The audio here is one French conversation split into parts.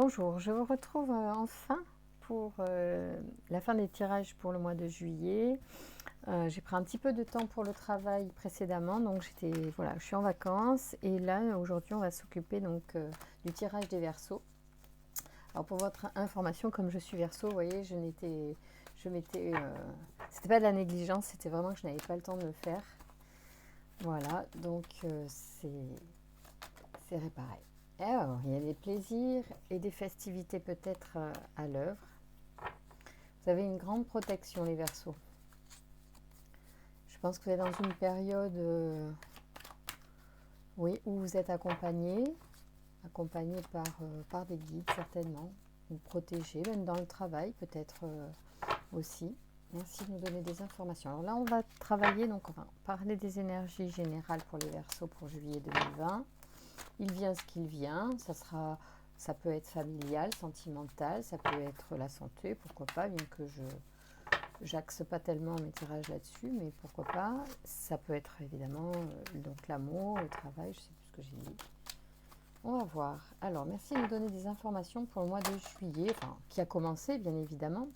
Bonjour, je vous retrouve enfin pour la fin des tirages pour le mois de juillet. J'ai pris un petit peu de temps pour le travail précédemment, donc voilà, je suis en vacances et là aujourd'hui on va s'occuper donc du tirage des Verseaux. Alors pour votre information, comme je suis Verseau, vous voyez, c'était pas de la négligence, c'était vraiment que je n'avais pas le temps de le faire. Voilà, donc c'est réparé. Alors, il y a des plaisirs et des festivités peut-être à l'œuvre. Vous avez une grande protection, les Verseaux. Je pense que vous êtes dans une période oui, où vous êtes accompagné par des guides certainement, ou protégés, même dans le travail peut-être aussi. Merci de nous donner des informations. Alors là, on va travailler, donc on va parler des énergies générales pour les Verseaux pour juillet 2020. Il vient ce qu'il vient, ça peut être familial, sentimental, ça peut être la santé, pourquoi pas, bien que j'axe pas tellement mes tirages là-dessus, mais pourquoi pas. Ça peut être évidemment donc l'amour, le travail, je sais plus ce que j'ai dit. On va voir. Alors, merci de nous donner des informations pour le mois de juillet, enfin, qui a commencé bien évidemment.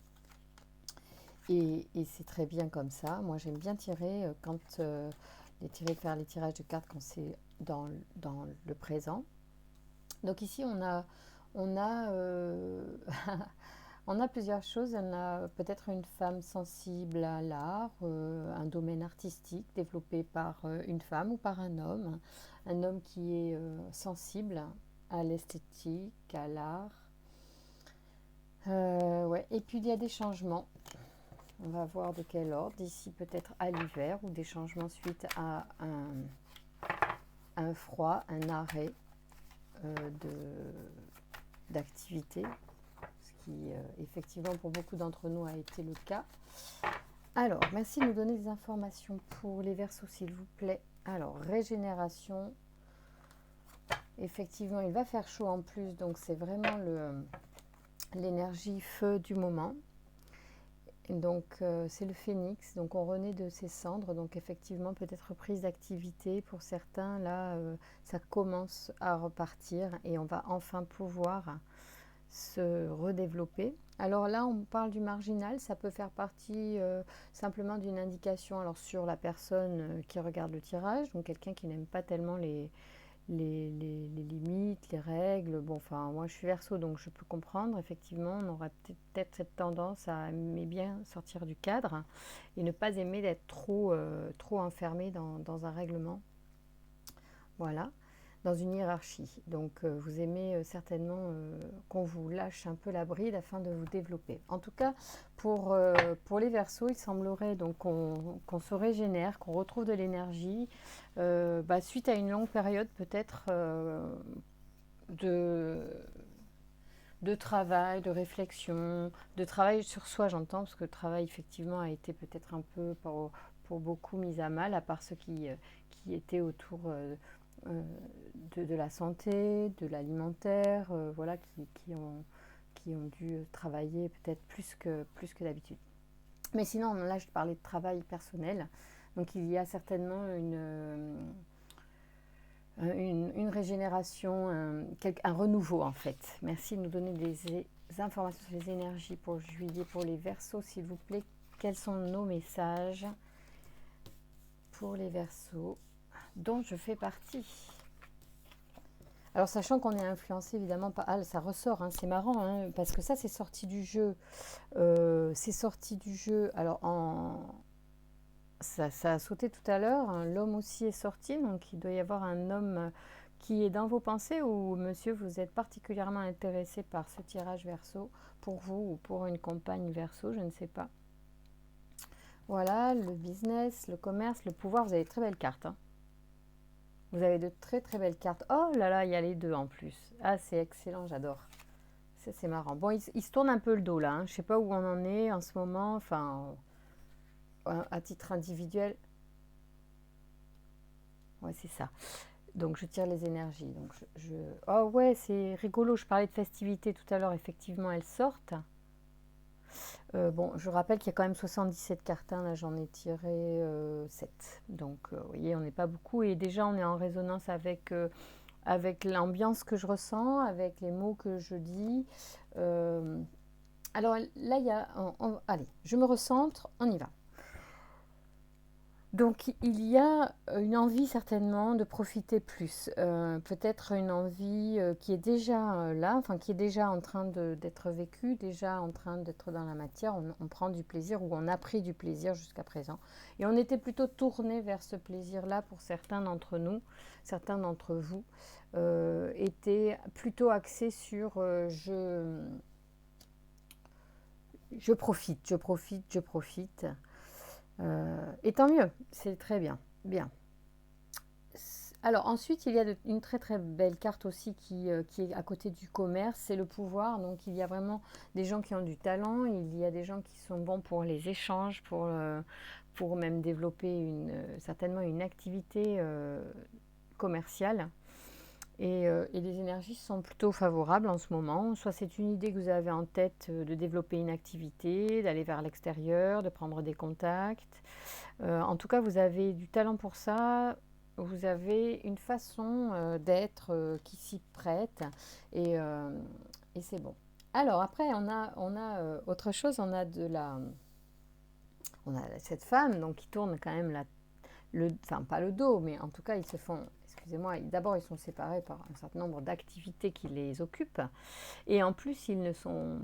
Et c'est très bien comme ça. Moi, j'aime bien tirer faire les tirages de cartes quand c'est dans le présent. Donc ici, on a, on a plusieurs choses. On a peut-être une femme sensible à l'art, un domaine artistique développé par une femme ou par un homme qui est sensible à l'esthétique, à l'art. Ouais. Et puis il y a des changements. On va voir de quel ordre, d'ici peut-être à l'hiver, ou des changements suite à un froid, un arrêt euh, d'activité, ce qui effectivement pour beaucoup d'entre nous a été le cas. Alors, merci de nous donner des informations pour les Verseaux, s'il vous plaît. Alors, régénération. Effectivement, il va faire chaud en plus, donc c'est vraiment l'énergie feu du moment. Donc c'est le phénix, donc on renaît de ses cendres, donc effectivement peut-être reprise d'activité pour certains, là ça commence à repartir et on va enfin pouvoir se redévelopper. Alors là on parle du marginal, ça peut faire partie simplement d'une indication alors sur la personne qui regarde le tirage, donc quelqu'un qui n'aime pas tellement les limites, les règles. Bon, enfin, moi je suis Verseau, donc je peux comprendre. Effectivement, on aura peut-être cette tendance à aimer bien sortir du cadre et ne pas aimer d'être trop enfermé dans un règlement. Voilà, dans une hiérarchie. Donc, vous aimez certainement qu'on vous lâche un peu la bride afin de vous développer. En tout cas, pour les Verseaux, il semblerait donc qu'on se régénère, qu'on retrouve de l'énergie suite à une longue période peut-être de, de travail, de réflexion, de travail sur soi, j'entends, parce que le travail effectivement a été peut-être un peu pour beaucoup mis à mal, à part ceux qui étaient autour de la santé, de l'alimentaire, voilà, qui ont dû travailler peut-être plus que d'habitude. Mais sinon, là, je parlais de travail personnel. Donc, il y a certainement une régénération, un renouveau en fait. Merci de nous donner des informations sur les énergies pour juillet, pour les Verseaux, s'il vous plaît. Quels sont nos messages pour les Verseaux dont je fais partie? Alors, sachant qu'on est influencé évidemment par... Ah, ça ressort, hein, c'est marrant, hein, parce que ça, c'est sorti du jeu. C'est sorti du jeu. Alors, ça a sauté tout à l'heure. Hein, l'homme aussi est sorti, donc il doit y avoir un homme qui est dans vos pensées ou monsieur, vous êtes particulièrement intéressé par ce tirage Verseau pour vous ou pour une compagne Verseau, je ne sais pas. Voilà, le business, le commerce, le pouvoir, vous avez de très belles cartes. Hein. Vous avez de très très belles cartes. Oh là là, il y a les deux en plus. Ah, c'est excellent, j'adore. C'est marrant. Bon, il se tourne un peu le dos là. Hein. Je ne sais pas où on en est en ce moment. Enfin, à titre individuel. Ouais, c'est ça. Donc je tire les énergies. Donc Oh ouais, c'est rigolo. Je parlais de festivités tout à l'heure. Effectivement, elles sortent. Bon, je rappelle qu'il y a quand même 77 cartes. Hein. Là, j'en ai tiré 7. Donc, vous voyez, on n'est pas beaucoup. Et déjà, on est en résonance avec avec l'ambiance que je ressens, avec les mots que je dis. Alors là, il y a... allez, je me recentre, on y va. Donc il y a une envie certainement de profiter plus, peut-être une envie qui est déjà là, enfin qui est déjà en train d'être vécue, déjà en train d'être dans la matière, on prend du plaisir ou on a pris du plaisir jusqu'à présent. Et on était plutôt tourné vers ce plaisir-là pour certains d'entre nous, certains d'entre vous, étaient plutôt axés sur je profite, je profite, je profite. Et tant mieux, c'est très bien. Bien. Alors ensuite, il y a une très très belle carte aussi qui est à côté du commerce, c'est le pouvoir. Donc il y a vraiment des gens qui ont du talent, il y a des gens qui sont bons pour les échanges, pour même développer certainement une activité commerciale. Et les énergies sont plutôt favorables en ce moment. Soit c'est une idée que vous avez en tête de développer une activité, d'aller vers l'extérieur, de prendre des contacts. En tout cas, vous avez du talent pour ça. Vous avez une façon d'être qui s'y prête et, euh, et c'est bon. Alors après, on a autre chose. On a cette femme donc qui tourne quand même enfin pas le dos, mais en tout cas ils se font, excusez-moi, d'abord ils sont séparés par un certain nombre d'activités qui les occupent, et en plus ils ne sont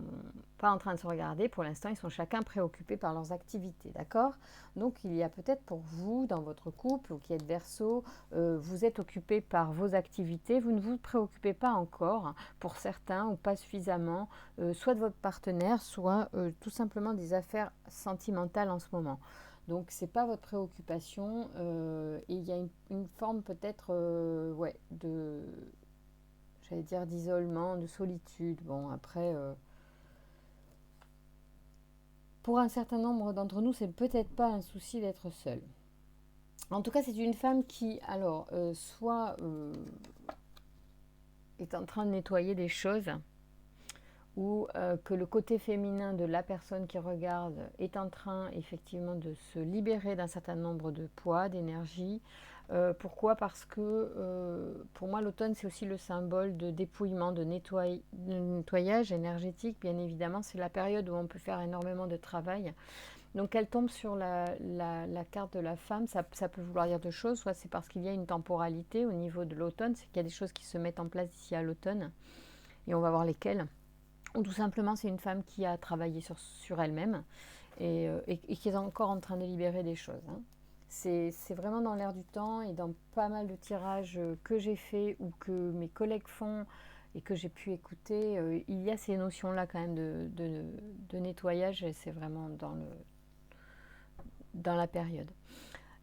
pas en train de se regarder, pour l'instant ils sont chacun préoccupés par leurs activités, d'accord? Donc il y a peut-être pour vous, dans votre couple, ou qui êtes Verseau, vous êtes occupé par vos activités, vous ne vous préoccupez pas encore, pour certains, ou pas suffisamment, soit de votre partenaire, soit tout simplement des affaires sentimentales en ce moment. Donc c'est pas votre préoccupation et il y a une forme peut-être ouais, j'allais dire d'isolement, de solitude. Bon après, pour un certain nombre d'entre nous, c'est peut-être pas un souci d'être seul. En tout cas, c'est une femme qui, alors, soit est en train de nettoyer des choses, ou que le côté féminin de la personne qui regarde est en train effectivement de se libérer d'un certain nombre de poids, d'énergie. Pourquoi? Parce que pour moi l'automne c'est aussi le symbole de dépouillement, de nettoyage énergétique, bien évidemment. C'est la période où on peut faire énormément de travail. Donc elle tombe sur la carte de la femme, ça peut vouloir dire deux choses. Soit c'est parce qu'il y a une temporalité au niveau de l'automne, c'est qu'il y a des choses qui se mettent en place ici à l'automne, et on va voir lesquelles. Ou tout simplement, c'est une femme qui a travaillé sur elle-même et qui est encore en train de libérer des choses. Hein. C'est vraiment dans l'air du temps, et dans pas mal de tirages que j'ai fait ou que mes collègues font et que j'ai pu écouter, il y a ces notions-là quand même de nettoyage, et c'est vraiment dans la période.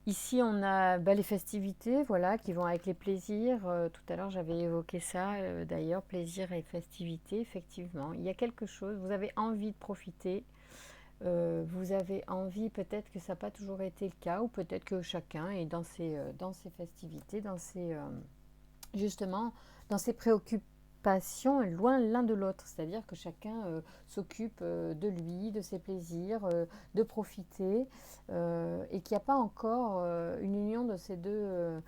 Ici, on a les festivités, voilà, qui vont avec les plaisirs. Tout à l'heure, j'avais évoqué ça, d'ailleurs, plaisir et festivités, effectivement. Il y a quelque chose, vous avez envie de profiter, vous avez envie, peut-être que ça n'a pas toujours été le cas, ou peut-être que chacun est dans ses festivités, justement, dans ses préoccupations, loin l'un de l'autre. C'est-à-dire que chacun s'occupe de lui, de ses plaisirs, de profiter, et qu'il n'y a pas encore une union de ces deux,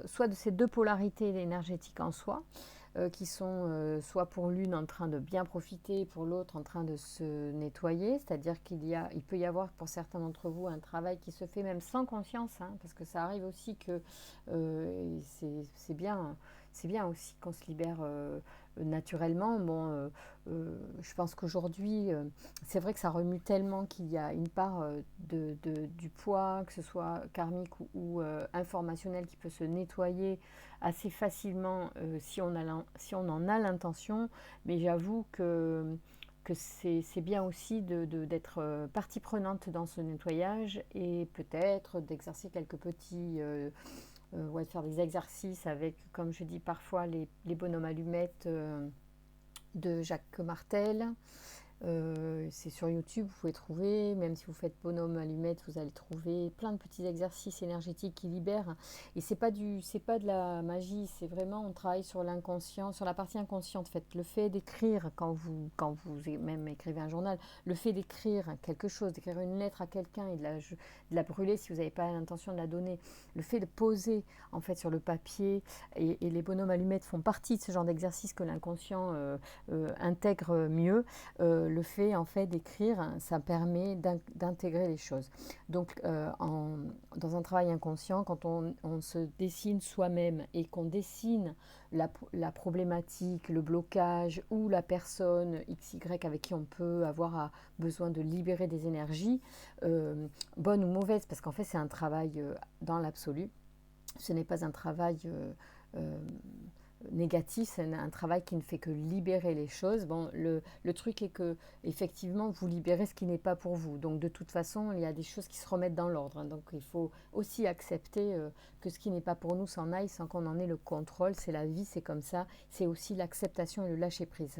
soit de ces deux polarités énergétiques en soi, qui sont soit pour l'une en train de bien profiter, pour l'autre en train de se nettoyer. C'est-à-dire il peut y avoir pour certains d'entre vous un travail qui se fait même sans conscience, hein, parce que ça arrive aussi que c'est bien aussi qu'on se libère naturellement. Bon, je pense qu'aujourd'hui, c'est vrai que ça remue tellement qu'il y a une part du poids, que ce soit karmique ou informationnel, qui peut se nettoyer assez facilement si on en a l'intention. Mais j'avoue que c'est bien aussi d'être partie prenante dans ce nettoyage, et peut-être d'exercer quelques petits... ouais, de faire des exercices avec, comme je dis parfois, les bonhommes allumettes de Jacques Martel, C'est sur YouTube, vous pouvez trouver, même si vous faites bonhomme allumette, vous allez trouver plein de petits exercices énergétiques qui libèrent. Et c'est pas de la magie, c'est vraiment, on travaille sur l'inconscient, sur la partie inconsciente. En fait, le fait d'écrire, quand vous même écrivez un journal, le fait d'écrire quelque chose, d'écrire une lettre à quelqu'un et de la brûler si vous n'avez pas l'intention de la donner, le fait de poser en fait sur le papier, et les bonhommes allumettes font partie de ce genre d'exercice que l'inconscient intègre mieux. Le fait en fait d'écrire, ça permet d'intégrer les choses. Donc dans un travail inconscient, quand on se dessine soi-même et qu'on dessine la problématique, le blocage ou la personne XY avec qui on peut avoir besoin de libérer des énergies, bonnes ou mauvaises, parce qu'en fait c'est un travail dans l'absolu. Ce n'est pas un travail euh, négatif, c'est un travail qui ne fait que libérer les choses. Bon, le truc est que effectivement vous libérez ce qui n'est pas pour vous. Donc de toute façon, il y a des choses qui se remettent dans l'ordre. Hein. Donc il faut aussi accepter que ce qui n'est pas pour nous s'en aille sans qu'on en ait le contrôle. C'est la vie, c'est comme ça. C'est aussi l'acceptation et le lâcher prise.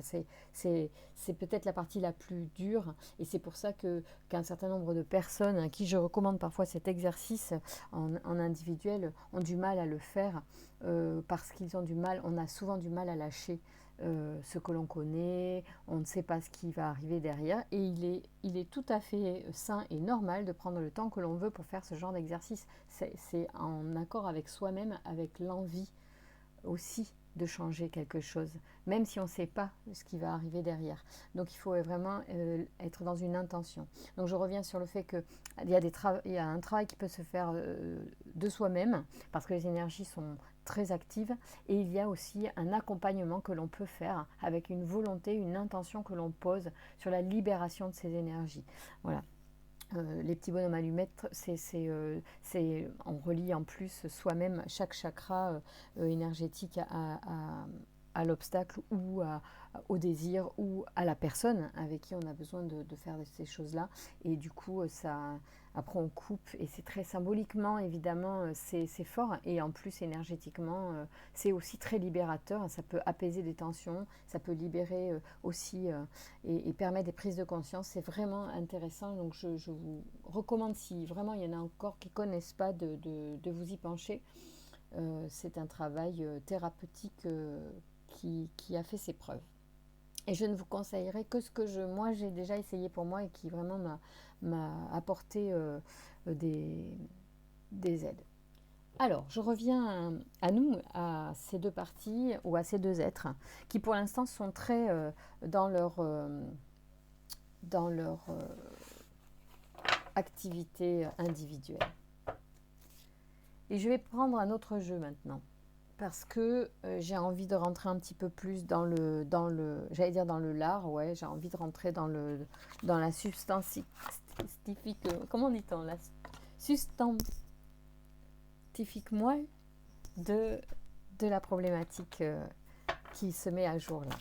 C'est peut-être la partie la plus dure, et c'est pour ça qu'un certain nombre de personnes à qui je recommande parfois cet exercice en individuel ont du mal à le faire, parce qu'ils ont du mal, on a souvent du mal à lâcher ce que l'on connaît, on ne sait pas ce qui va arriver derrière, et il est tout à fait sain et normal de prendre le temps que l'on veut pour faire ce genre d'exercice. C'est en accord avec soi-même, avec l'envie aussi de changer quelque chose, même si on ne sait pas ce qui va arriver derrière. Donc il faut vraiment être dans une intention. Donc je reviens sur le fait qu'il y a un travail qui peut se faire de soi-même, parce que les énergies sont très actives, et il y a aussi un accompagnement que l'on peut faire avec une volonté, une intention que l'on pose sur la libération de ces énergies. Voilà. Les petits bonhommes allumettes, on relie en plus soi-même chaque chakra énergétique à l'obstacle ou au désir ou à la personne avec qui on a besoin de faire ces choses-là. Et du coup, après on coupe, et c'est très symboliquement, évidemment, c'est fort. Et en plus, énergétiquement, c'est aussi très libérateur. Ça peut apaiser des tensions, ça peut libérer aussi et permettre des prises de conscience. C'est vraiment intéressant. Donc je vous recommande, si vraiment il y en a encore qui ne connaissent pas, de vous y pencher. C'est un travail thérapeutique qui a fait ses preuves. Et je ne vous conseillerais que ce que moi j'ai déjà essayé pour moi et qui vraiment m'a apporté des aides. Alors, je reviens à nous, à ces deux parties ou à ces deux êtres qui pour l'instant sont très dans leur activité individuelle. Et je vais prendre un autre jeu maintenant, parce que j'ai envie de rentrer un petit peu plus j'allais dire dans le lard, ouais, j'ai envie de rentrer dans la substantifique, comment dit-on, la substantifique moelle de la problématique qui se met à jour là,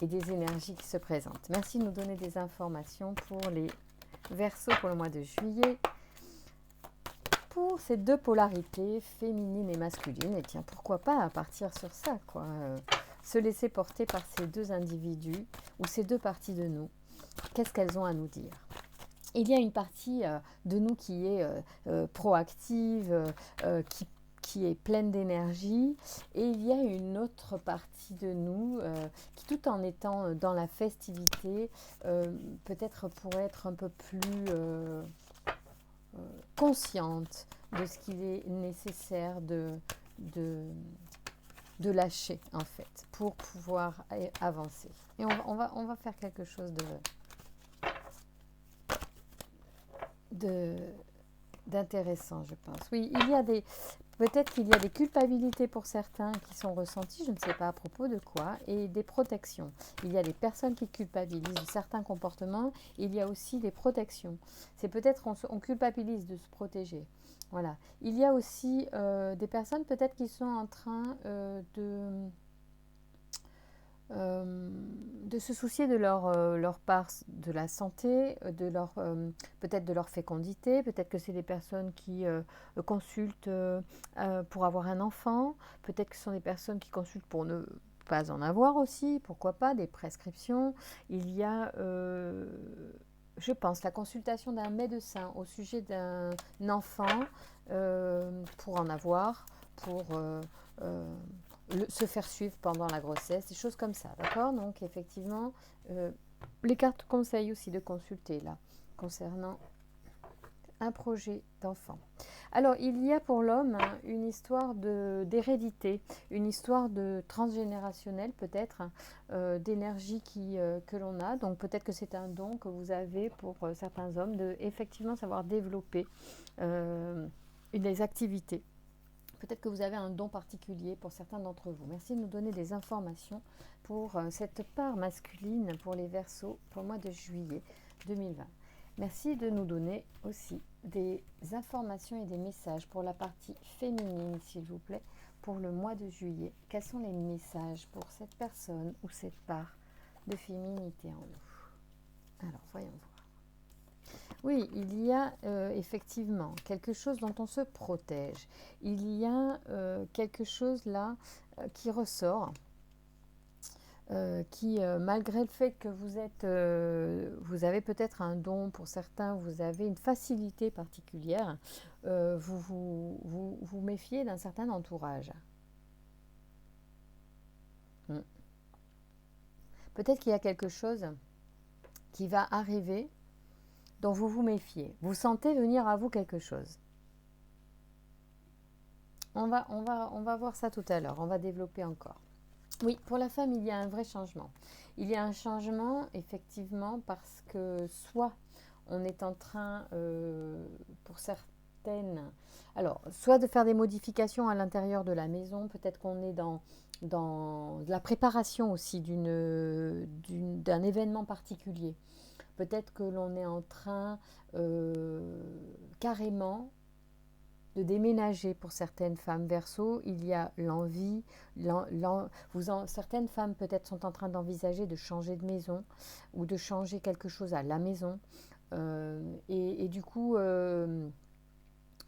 et des énergies qui se présentent. Merci de nous donner des informations pour les Verseaux pour le mois de juillet. Pour ces deux polarités, féminine et masculine, et tiens, pourquoi pas partir sur ça, quoi. Se laisser porter par ces deux individus ou ces deux parties de nous. Qu'est-ce qu'elles ont à nous dire? Il y a une partie de nous qui est proactive, qui est pleine d'énergie, et il y a une autre partie de nous qui, tout en étant dans la festivité, peut-être pourrait être un peu plus consciente de ce qu'il est nécessaire de lâcher, en fait, pour pouvoir avancer. Et on va faire quelque chose d'intéressant, je pense. Oui, peut-être qu'il y a des culpabilités pour certains qui sont ressenties, je ne sais pas à propos de quoi, et des protections. Il y a des personnes qui culpabilisent de certains comportements, il y a aussi des protections. C'est peut-être on culpabilise de se protéger. Voilà. Il y a aussi des personnes peut-être qui sont en train de se soucier de leur part de la santé, peut-être de leur fécondité. Peut-être que c'est des personnes qui consultent pour avoir un enfant. Peut-être que ce sont des personnes qui consultent pas en avoir aussi, pourquoi pas, des prescriptions. Il y a, je pense, la consultation d'un médecin au sujet d'un enfant pour en avoir, pour se faire suivre pendant la grossesse, des choses comme ça, d'accord? Donc effectivement, les cartes conseillent aussi de consulter là, concernant un projet d'enfant. Alors, il y a pour l'homme une histoire d'hérédité, une histoire de transgénérationnel peut-être, d'énergie que l'on a. Donc peut-être que c'est un don que vous avez pour certains hommes de effectivement savoir développer des activités. Peut-être que vous avez un don particulier pour certains d'entre vous. Merci de nous donner des informations pour cette part masculine pour les Verseaux pour le mois de juillet 2020. Merci de nous donner aussi des informations et des messages pour la partie féminine, s'il vous plaît, pour le mois de juillet. Quels sont les messages pour cette personne ou cette part de féminité en nous? Alors, voyons voir. Oui, il y a effectivement quelque chose dont on se protège. Il y a quelque chose là qui ressort. Qui, malgré le fait que vous avez peut-être un don pour certains, vous avez une facilité particulière, vous méfiez d'un certain entourage. Peut-être qu'il y a quelque chose qui va arriver dont vous vous méfiez. Vous sentez venir à vous quelque chose. On va voir ça tout à l'heure, on va développer encore. Oui, pour la femme, il y a un vrai changement. Il y a un changement, effectivement, parce que soit on est en train, pour certaines, alors, soit de faire des modifications à l'intérieur de la maison, peut-être qu'on est dans la préparation aussi d'un événement particulier. Peut-être que l'on est en train carrément de déménager pour certaines femmes Verseau. Il y a l'envie, certaines femmes peut-être sont en train d'envisager de changer de maison ou de changer quelque chose à la maison. Et du coup,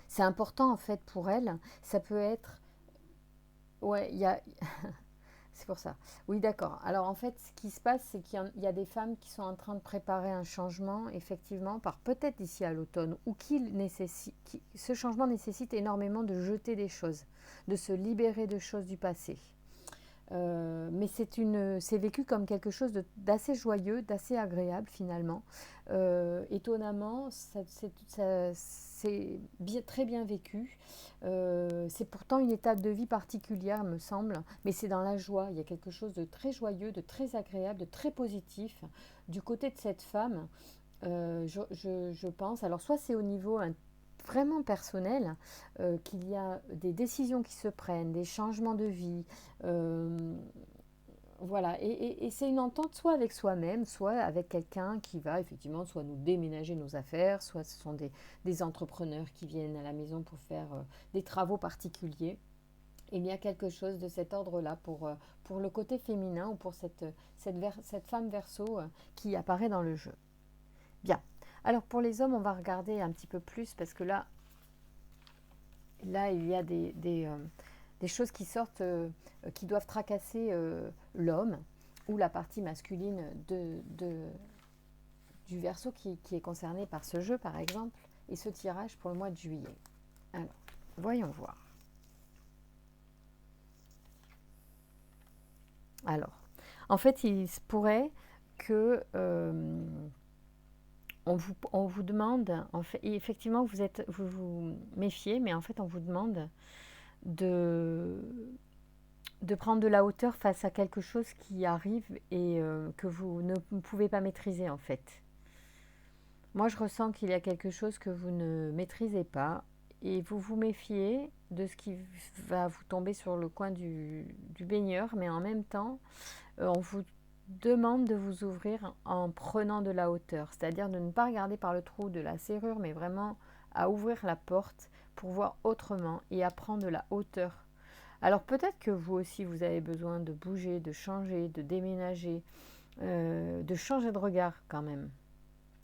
c'est important en fait pour elles. Ça peut être... Ouais, il y a... C'est pour ça. Oui, d'accord. Alors en fait, ce qui se passe, c'est qu'il y a des femmes qui sont en train de préparer un changement, effectivement, par peut-être d'ici à l'automne, ou ce changement nécessite énormément de jeter des choses, de se libérer de choses du passé. Mais c'est vécu comme quelque chose d'assez joyeux, d'assez agréable finalement. Étonnamment, c'est très bien vécu. C'est pourtant une étape de vie particulière, me semble, mais c'est dans la joie. Il y a quelque chose de très joyeux, de très agréable, de très positif du côté de cette femme. Je pense. Alors, soit c'est au niveau vraiment personnel, qu'il y a des décisions qui se prennent, des changements de vie. Voilà, et c'est une entente soit avec soi-même, soit avec quelqu'un qui va effectivement soit nous déménager nos affaires, soit ce sont des entrepreneurs qui viennent à la maison pour faire des travaux particuliers. Il y a quelque chose de cet ordre-là pour le côté féminin ou pour cette femme Verseau qui apparaît dans le jeu. Bien. Alors pour les hommes, on va regarder un petit peu plus parce que là il y a des choses qui sortent, qui doivent tracasser l'homme ou la partie masculine du Verseau qui est concerné par ce jeu, par exemple, et ce tirage pour le mois de juillet. Alors, voyons voir. Alors, en fait, il se pourrait que on vous demande, en fait, et effectivement, vous vous méfiez, mais en fait, on vous demande de prendre de la hauteur face à quelque chose qui arrive et que vous ne pouvez pas maîtriser, en fait. Moi, je ressens qu'il y a quelque chose que vous ne maîtrisez pas et vous vous méfiez de ce qui va vous tomber sur le coin du baigneur, mais en même temps, on vous demande de vous ouvrir en prenant de la hauteur, c'est-à-dire de ne pas regarder par le trou de la serrure, mais vraiment à ouvrir la porte pour voir autrement et à prendre de la hauteur. Alors peut-être que vous aussi, vous avez besoin de bouger, de changer, de déménager, de changer de regard quand même.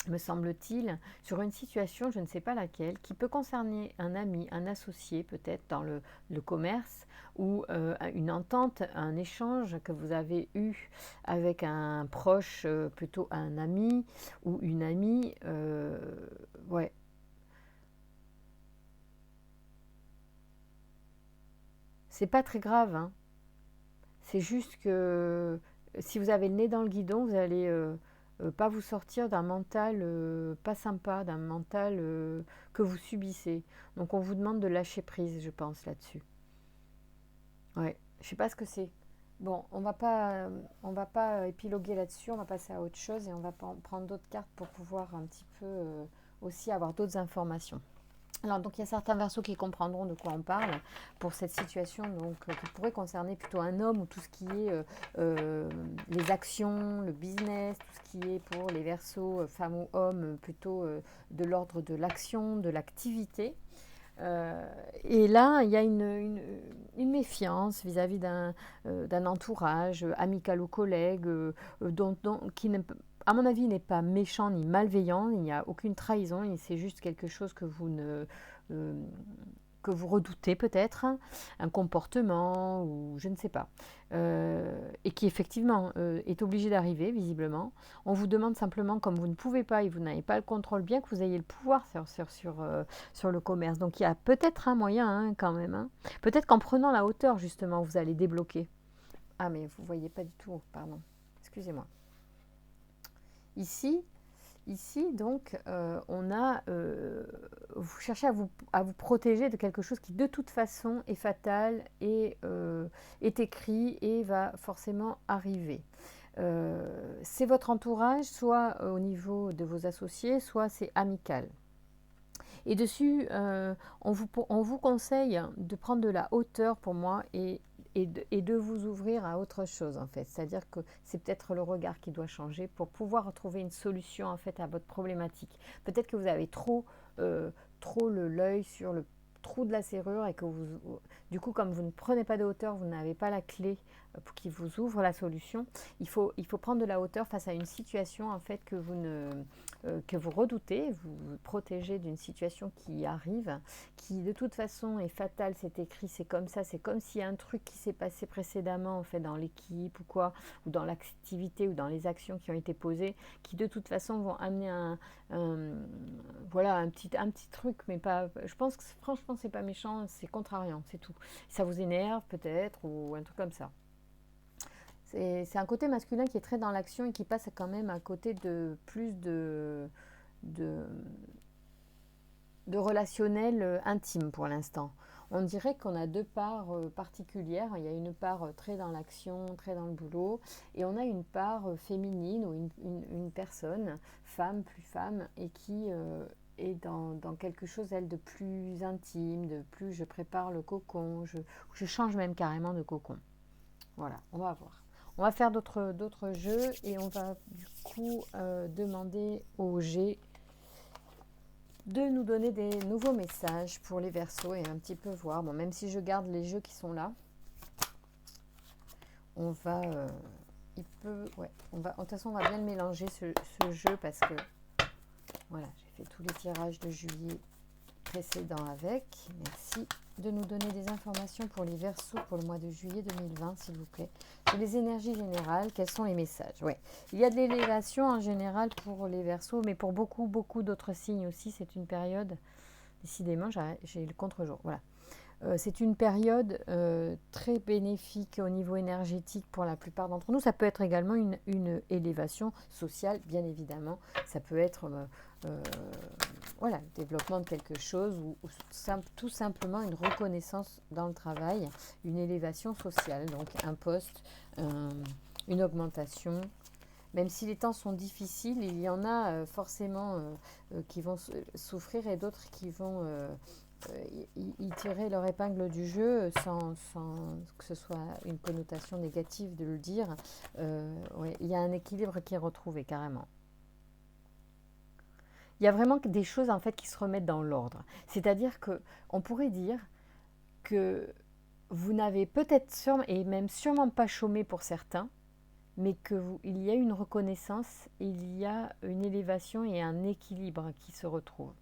me semble-t-il, sur une situation, je ne sais pas laquelle, qui peut concerner un ami, un associé peut-être dans le commerce, ou une entente, un échange que vous avez eu avec un proche, plutôt un ami ou une amie. Ouais, c'est pas très grave, hein. C'est juste que si vous avez le nez dans le guidon, vous allez pas vous sortir d'un mental pas sympa, d'un mental que vous subissez. Donc on vous demande de lâcher prise, je pense, là-dessus. Ouais, je sais pas ce que c'est. Bon, on va pas épiloguer là-dessus, on va passer à autre chose et on va prendre d'autres cartes pour pouvoir un petit peu aussi avoir d'autres informations. Alors, donc, il y a certains versos qui comprendront de quoi on parle pour cette situation, donc, qui pourrait concerner plutôt un homme ou tout ce qui est les actions, le business, tout ce qui est pour les versos, femmes ou hommes, plutôt de l'ordre de l'action, de l'activité. Et là, il y a une méfiance vis-à-vis d'un entourage, amical ou collègue, qui à mon avis, n'est pas méchant ni malveillant, il n'y a aucune trahison, c'est juste quelque chose que vous ne, euh, que vous redoutez peut-être, hein, un comportement ou je ne sais pas, et qui effectivement est obligé d'arriver visiblement. On vous demande simplement, comme vous ne pouvez pas et vous n'avez pas le contrôle, bien que vous ayez le pouvoir sur le commerce. Donc il y a peut-être un moyen hein, quand même. Hein. Peut-être qu'en prenant la hauteur justement, vous allez débloquer. Ah mais vous voyez pas du tout, pardon. Excusez-moi. Ici, Ici, donc, vous cherchez à vous protéger de quelque chose qui, de toute façon, est fatal et est écrit et va forcément arriver. C'est votre entourage, soit au niveau de vos associés, soit c'est amical. Et dessus, on vous conseille de prendre de la hauteur pour moi et de vous ouvrir à autre chose en fait. C'est-à-dire que c'est peut-être le regard qui doit changer pour pouvoir trouver une solution en fait à votre problématique. Peut-être que vous avez trop l'œil sur le trou de la serrure et que du coup comme vous ne prenez pas de hauteur, vous n'avez pas la clé pour qui vous ouvre la solution. Il faut prendre de la hauteur face à une situation en fait que vous redoutez, vous vous protégez d'une situation qui arrive, qui de toute façon est fatale, c'est écrit, c'est comme ça, c'est comme s'il y a un truc qui s'est passé précédemment en fait dans l'équipe ou quoi, ou dans l'activité ou dans les actions qui ont été posées, qui de toute façon vont amener voilà, un petit truc, mais pas. Je pense que franchement c'est pas méchant, c'est contrariant, c'est tout. Ça vous énerve peut-être ou un truc comme ça. C'est un côté masculin qui est très dans l'action et qui passe quand même à côté de plus de, de relationnel intime pour l'instant. On dirait qu'on a deux parts particulières. Il y a une part très dans l'action, très dans le boulot, et on a une part féminine ou une personne, femme, plus femme, et qui est dans quelque chose, elle, de plus intime, de plus je prépare le cocon, je change même carrément de cocon. Voilà, on va voir. On va faire d'autres jeux et on va du coup demander au G de nous donner des nouveaux messages pour les Verseaux et un petit peu voir. Bon, même si je garde les jeux qui sont là, on va, ouais, de toute façon, on va bien le mélanger ce jeu parce que voilà, j'ai fait tous les tirages de juillet précédents avec. Merci de nous donner des informations pour les Verseaux pour le mois de juillet 2020, s'il vous plaît. Sur les énergies générales, quels sont les messages? Ouais. Il y a de l'élévation en général pour les Verseaux, mais pour beaucoup d'autres signes aussi, c'est une période, décidément, j'ai le contre-jour. Voilà. C'est une période très bénéfique au niveau énergétique pour la plupart d'entre nous. Ça peut être également une élévation sociale, bien évidemment. Ça peut être voilà, le développement de quelque chose ou tout simplement une reconnaissance dans le travail, une élévation sociale, donc un poste, une augmentation. Même si les temps sont difficiles, il y en a forcément qui vont souffrir et d'autres qui vont y tirer leur épingle du jeu sans que ce soit une connotation négative de le dire. Ouais, il y a un équilibre qui est retrouvé carrément. Il y a vraiment des choses en fait qui se remettent dans l'ordre. C'est-à-dire que on pourrait dire que vous n'avez peut-être sûrement et même sûrement pas chômé pour certains, mais il y a une reconnaissance, il y a une élévation et un équilibre qui se retrouvent.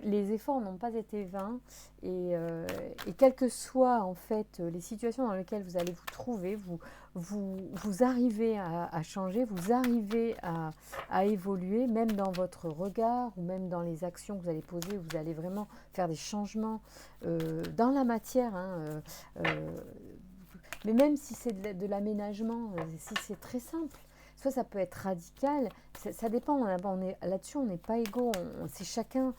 Les efforts n'ont pas été vains et quelles que soient en fait les situations dans lesquelles vous allez vous trouver, vous arrivez à changer, vous arrivez à évoluer, même dans votre regard ou même dans les actions que vous allez poser, vous allez vraiment faire des changements dans la matière. Mais même si c'est de l'aménagement, si c'est très simple, soit ça peut être radical, ça dépend, là-dessus on n'est pas égaux, c'est chacun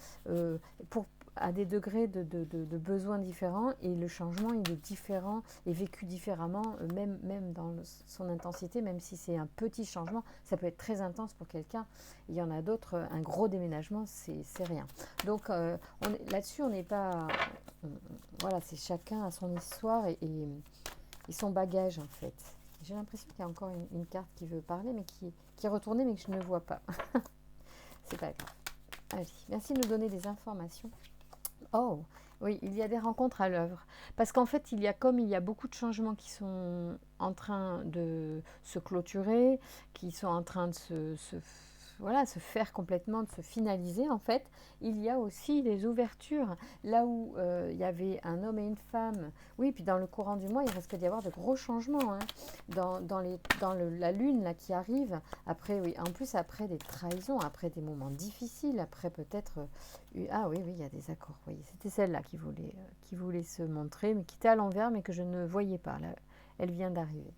à des degrés de besoins différents et le changement il est différent et vécu différemment, même dans son intensité, même si c'est un petit changement, ça peut être très intense pour quelqu'un, il y en a d'autres, un gros déménagement c'est rien. Donc là-dessus on n'est pas... voilà, c'est chacun à son histoire et son bagage en fait. J'ai l'impression qu'il y a encore une carte qui veut parler, mais qui est retournée, mais que je ne vois pas. C'est pas grave. Allez, merci de nous donner des informations. Oh, oui, il y a des rencontres à l'œuvre. Parce qu'en fait, il y a beaucoup de changements qui sont en train de se clôturer, qui sont en train de se faire complètement, de se finaliser en fait, il y a aussi des ouvertures. Là où il y avait un homme et une femme, oui, puis dans le courant du mois, il risque d'y avoir de gros changements. La lune là, qui arrive, après, oui, en plus après des trahisons, après des moments difficiles, après peut-être... ah oui, il y a des accords, oui. C'était celle-là qui voulait se montrer, mais qui était à l'envers, mais que je ne voyais pas. Là, elle vient d'arriver.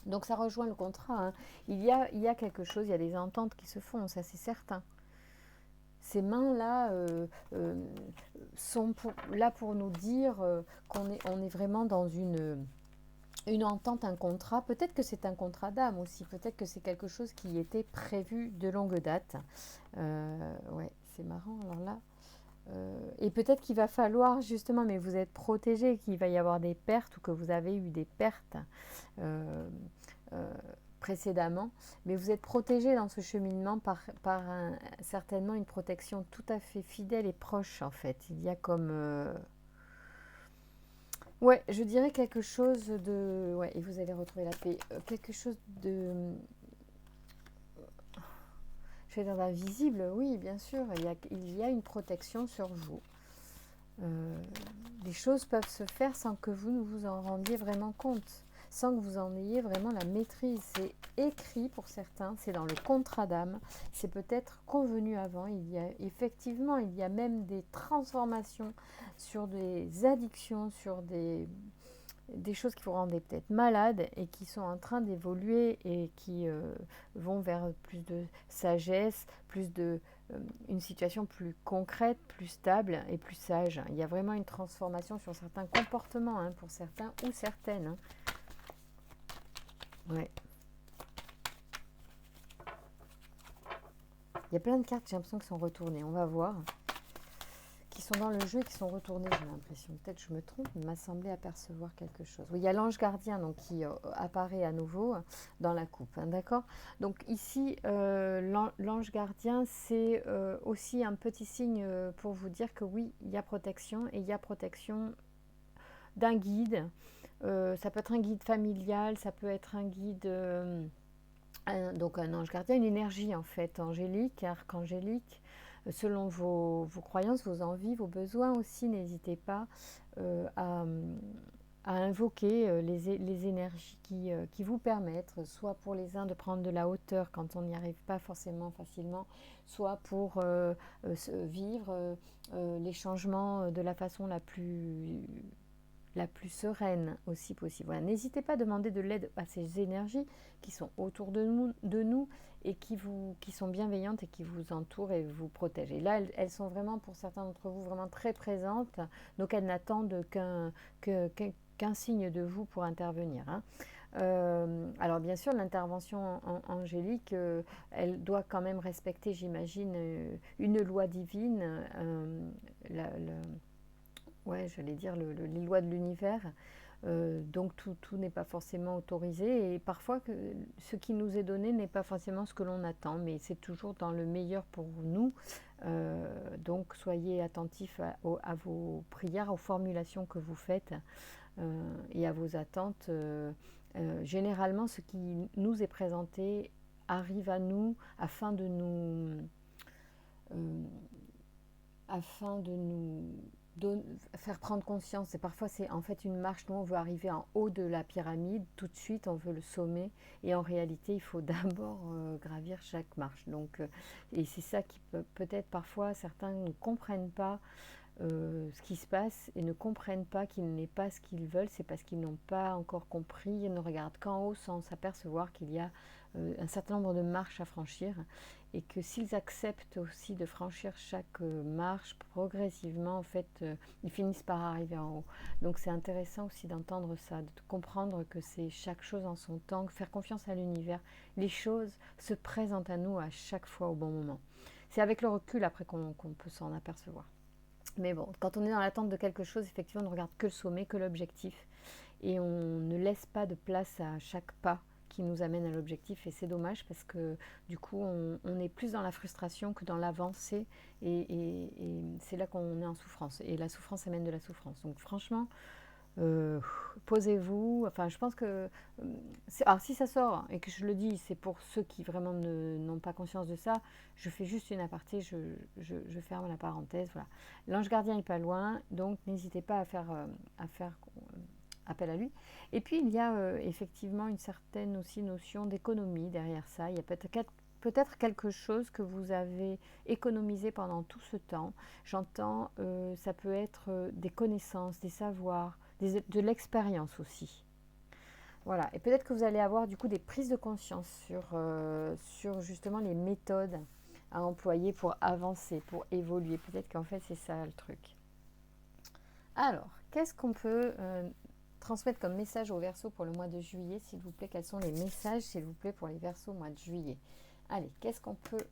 Donc ça rejoint le contrat. Il y a quelque chose, il y a des ententes qui se font, ça c'est certain. Ces mains-là sont là pour nous dire qu'on est vraiment dans une entente, un contrat. Peut-être que c'est un contrat d'âme aussi, peut-être que c'est quelque chose qui était prévu de longue date. Ouais, c'est marrant, alors là. Et peut-être qu'il va falloir justement, mais vous êtes protégé, qu'il va y avoir des pertes ou que vous avez eu des pertes précédemment, mais vous êtes protégé dans ce cheminement par certainement une protection tout à fait fidèle et proche en fait. Il y a comme... ouais, je dirais quelque chose de... Ouais, et vous allez retrouver la paix. Quelque chose de... Je vais dire d'invisible, oui, bien sûr. Il y a une protection sur vous. Les choses peuvent se faire sans que vous ne vous en rendiez vraiment compte, sans que vous en ayez vraiment la maîtrise. C'est écrit pour certains, c'est dans le contrat d'âme, c'est peut-être convenu avant. Il y a même des transformations sur des addictions, sur des choses qui vous rendaient peut-être malade et qui sont en train d'évoluer et qui vont vers plus de sagesse, une situation plus concrète, plus stable et plus sage. Il y a vraiment une transformation sur certains comportements pour certains ou certaines. Ouais. Il y a plein de cartes, j'ai l'impression, qui sont retournées. On va voir. Qui sont dans le jeu et qui sont retournées, j'ai l'impression. Peut-être je me trompe, il m'a semblé apercevoir quelque chose. Oui, il y a l'ange gardien donc, qui apparaît à nouveau dans la coupe. D'accord. Donc ici, l'ange gardien, c'est aussi un petit signe pour vous dire que oui, il y a protection et il y a protection d'un guide. Ça peut être un guide familial, ça peut être un guide... donc un ange gardien, une énergie en fait angélique, archangélique, selon vos croyances, vos envies, vos besoins aussi. N'hésitez pas à invoquer les énergies qui vous permettent, soit pour les uns de prendre de la hauteur quand on n'y arrive pas forcément facilement, soit pour vivre les changements de la façon la plus sereine aussi possible. Voilà. N'hésitez pas à demander de l'aide à ces énergies qui sont autour de nous et qui sont bienveillantes et qui vous entourent et vous protègent. Et là, elles sont vraiment, pour certains d'entre vous, vraiment très présentes. Donc, elles n'attendent qu'un signe de vous pour intervenir. Alors bien sûr, l'intervention angélique, elle doit quand même respecter, j'imagine, une loi divine, ouais, j'allais dire les lois de l'univers. Donc tout n'est pas forcément autorisé et parfois ce qui nous est donné n'est pas forcément ce que l'on attend, mais c'est toujours dans le meilleur pour nous. Donc soyez attentifs à vos prières, aux formulations que vous faites et à vos attentes Généralement, ce qui nous est présenté arrive à nous euh, afin de nous faire prendre conscience. Et parfois, c'est en fait une marche. Nous, on veut arriver en haut de la pyramide. Tout de suite, on veut le sommet. Et en réalité, il faut d'abord gravir chaque marche. Donc, et c'est ça qui peut-être parfois, certains ne comprennent pas ce qui se passe et ne comprennent pas qu'il n'est pas ce qu'ils veulent, c'est parce qu'ils n'ont pas encore compris, ils ne regardent qu'en haut sans s'apercevoir qu'il y a un certain nombre de marches à franchir et que s'ils acceptent aussi de franchir chaque marche progressivement, en fait, ils finissent par arriver en haut. Donc c'est intéressant aussi d'entendre ça, de comprendre que c'est chaque chose en son temps, faire confiance à l'univers. Les choses se présentent à nous à chaque fois au bon moment. C'est avec le recul après qu'on peut s'en apercevoir. Mais bon, quand on est dans l'attente de quelque chose, effectivement, on ne regarde que le sommet, que l'objectif. Et on ne laisse pas de place à chaque pas qui nous amène à l'objectif. Et c'est dommage parce que du coup, on est plus dans la frustration que dans l'avancée. Et c'est là qu'on est en souffrance. Et la souffrance amène de la souffrance. Donc franchement, posez-vous. Enfin, je pense que... alors, si ça sort et que je le dis, c'est pour ceux qui vraiment n'ont pas conscience de ça. Je fais juste une aparté, je ferme la parenthèse. Voilà. L'ange gardien n'est pas loin, donc n'hésitez pas à faire appel à lui. Et puis, il y a effectivement une certaine aussi notion d'économie derrière ça. Il y a peut-être quelque chose que vous avez économisé pendant tout ce temps. J'entends, ça peut être des connaissances, des savoirs, de l'expérience aussi. Voilà, et peut-être que vous allez avoir du coup des prises de conscience sur justement les méthodes à employer pour avancer, pour évoluer. Peut-être qu'en fait c'est ça le truc. Alors, qu'est-ce qu'on peut transmettre comme message aux Verseaux pour le mois de juillet, s'il vous plaît? Quels sont les messages, s'il vous plaît, pour les Verseaux au mois de juillet? Allez, qu'est-ce qu'on peut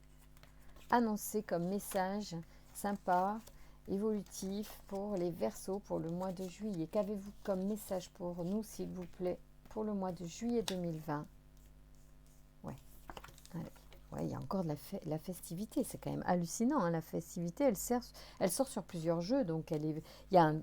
annoncer comme message sympa, évolutif pour les Verseaux pour le mois de juillet? Qu'avez-vous comme message pour nous, s'il vous plaît, pour le mois de juillet 2020? Ouais. Allez. Ouais, il y a encore de la festivité, c'est quand même hallucinant. Hein, la festivité, elle sort sur plusieurs jeux, donc il y a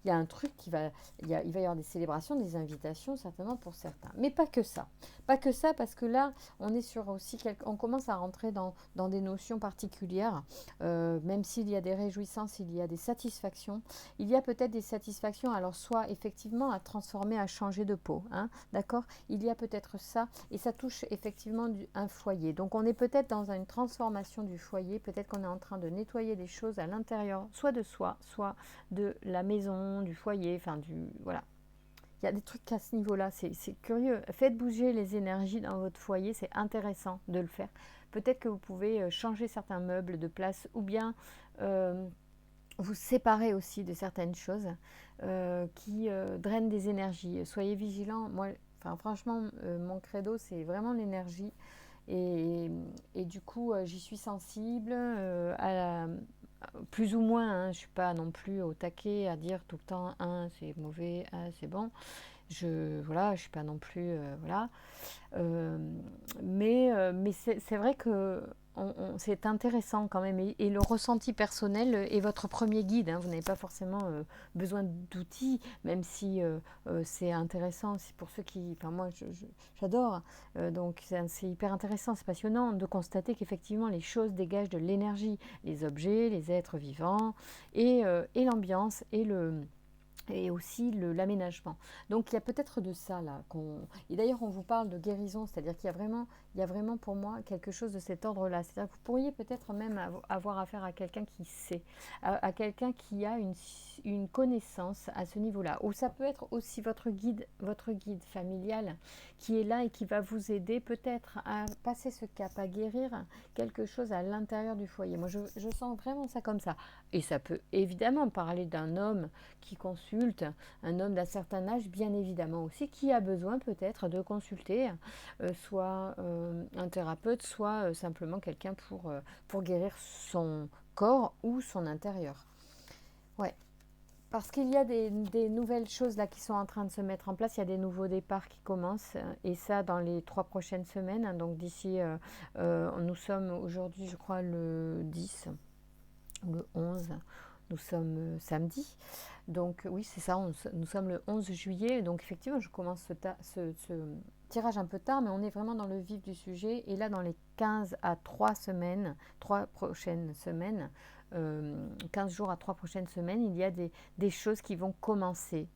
un truc il va y avoir des célébrations, des invitations certainement pour certains. Mais pas que ça. Pas que ça, parce que là, on est sur aussi, on commence à rentrer dans des notions particulières, même s'il y a des réjouissances, il y a des satisfactions. Il y a peut-être des satisfactions, alors soit effectivement à transformer, à changer de peau, hein, d'accord? Il y a peut-être ça, et ça touche effectivement un foyer. Donc on est peut-être dans une transformation du foyer, peut-être qu'on est en train de nettoyer des choses à l'intérieur, soit de soi, soit de la maison, du foyer, enfin voilà. Il y a des trucs à ce niveau-là, c'est curieux. Faites bouger les énergies dans votre foyer, c'est intéressant de le faire. Peut-être que vous pouvez changer certains meubles de place ou bien vous séparer aussi de certaines choses qui drainent des énergies. Soyez vigilants. Moi, enfin, franchement, mon credo, c'est vraiment l'énergie. Et du coup, j'y suis sensible, plus ou moins. Hein, je ne suis pas non plus au taquet à dire tout le temps c'est mauvais, c'est bon. Voilà, je suis pas non plus voilà. Euh, mais c'est vrai que c'est intéressant quand même. Et le ressenti personnel est votre premier guide. Hein. Vous n'avez pas forcément besoin d'outils, même si c'est intéressant. C'est pour ceux qui... Enfin, moi, j'adore. Donc, c'est hyper intéressant. C'est passionnant de constater qu'effectivement, les choses dégagent de l'énergie. Les objets, les êtres vivants, et l'ambiance, et aussi l'aménagement. Donc il y a peut-être de ça là. Et d'ailleurs on vous parle de guérison, c'est-à-dire qu'il y a vraiment pour moi quelque chose de cet ordre-là. C'est-à-dire que vous pourriez peut-être même avoir affaire à quelqu'un qui sait, à quelqu'un qui a une connaissance à ce niveau-là. Ou ça peut être aussi votre guide familial qui est là et qui va vous aider peut-être à passer ce cap, à guérir quelque chose à l'intérieur du foyer. Moi je sens vraiment ça comme ça. Et ça peut évidemment parler d'un homme qui consulte, un homme d'un certain âge, bien évidemment aussi, qui a besoin peut-être de consulter soit un thérapeute, soit simplement quelqu'un pour guérir son corps ou son intérieur. Ouais. Parce qu'il y a des nouvelles choses là qui sont en train de se mettre en place, il y a des nouveaux départs qui commencent, et ça dans les 3 prochaines semaines. Donc d'ici, nous sommes aujourd'hui, je crois, le 10, le 11. Nous sommes samedi. Donc oui, c'est ça, nous sommes le 11 juillet. Donc effectivement, je commence ce tirage un peu tard, mais on est vraiment dans le vif du sujet. Et là, dans les 15 à 3 semaines, 3 prochaines semaines, 15 jours à 3 prochaines semaines, il y a des choses qui vont commencer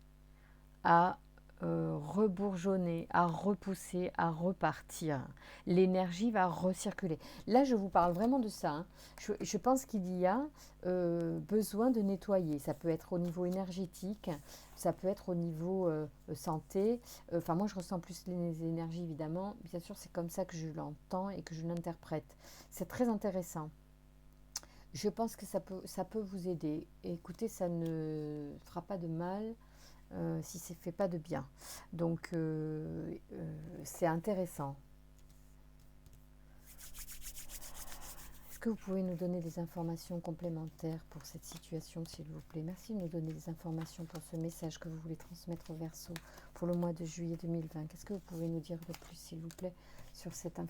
à rebourgeonner, à repousser, à repartir. L'énergie va recirculer. Là, je vous parle vraiment de ça. Hein. Je pense qu'il y a besoin de nettoyer. Ça peut être au niveau énergétique, ça peut être au niveau santé. Enfin, moi, je ressens plus les énergies, évidemment. Bien sûr, c'est comme ça que je l'entends et que je l'interprète. C'est très intéressant. Je pense que ça peut vous aider. Écoutez, ça ne fera pas de mal si ça ne fait pas de bien. Donc, c'est intéressant. Est-ce que vous pouvez nous donner des informations complémentaires pour cette situation, s'il vous plaît? Merci de nous donner des informations pour ce message que vous voulez transmettre au Verseau pour le mois de juillet 2020. Qu'est-ce que vous pouvez nous dire de plus, s'il vous plaît, sur cette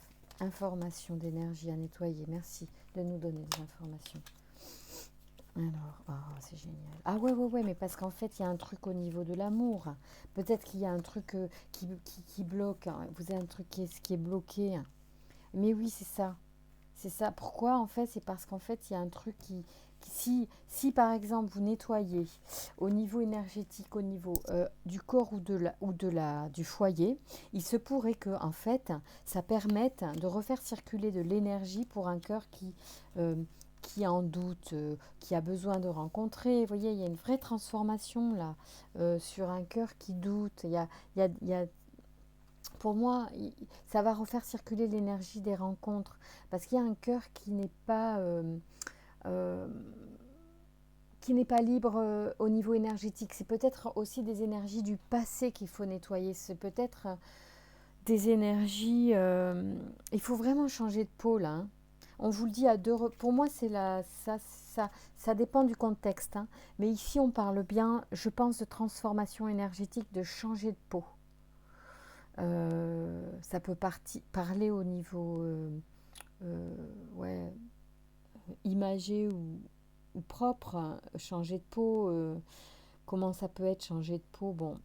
information d'énergie à nettoyer? Merci de nous donner des informations. Alors, oh, c'est génial. Ah ouais, mais parce qu'en fait, il y a un truc au niveau de l'amour. Peut-être qu'il y a un truc qui bloque. Hein. Vous avez un truc qui est bloqué. Mais oui, c'est ça. C'est ça. Pourquoi, en fait? C'est parce qu'en fait, il y a un truc si par exemple, vous nettoyez au niveau énergétique, au niveau du corps du foyer, il se pourrait que, en fait, ça permette de refaire circuler de l'énergie pour un cœur qui est en doute, qui a besoin de rencontrer. Vous voyez, il y a une vraie transformation là sur un cœur qui doute. Il y a pour moi, ça va refaire circuler l'énergie des rencontres parce qu'il y a un cœur euh, qui n'est pas libre au niveau énergétique. C'est peut-être aussi des énergies du passé qu'il faut nettoyer. C'est peut-être des énergies. Il faut vraiment changer de pôle. Hein. On vous le dit à deux. Pour moi, ça dépend du contexte. Hein. Mais ici, on parle bien, je pense, de transformation énergétique, de changer de peau. Ça peut parler au niveau ouais, imagé ou propre, hein. Changer de peau, comment ça peut être changer de peau? Bon,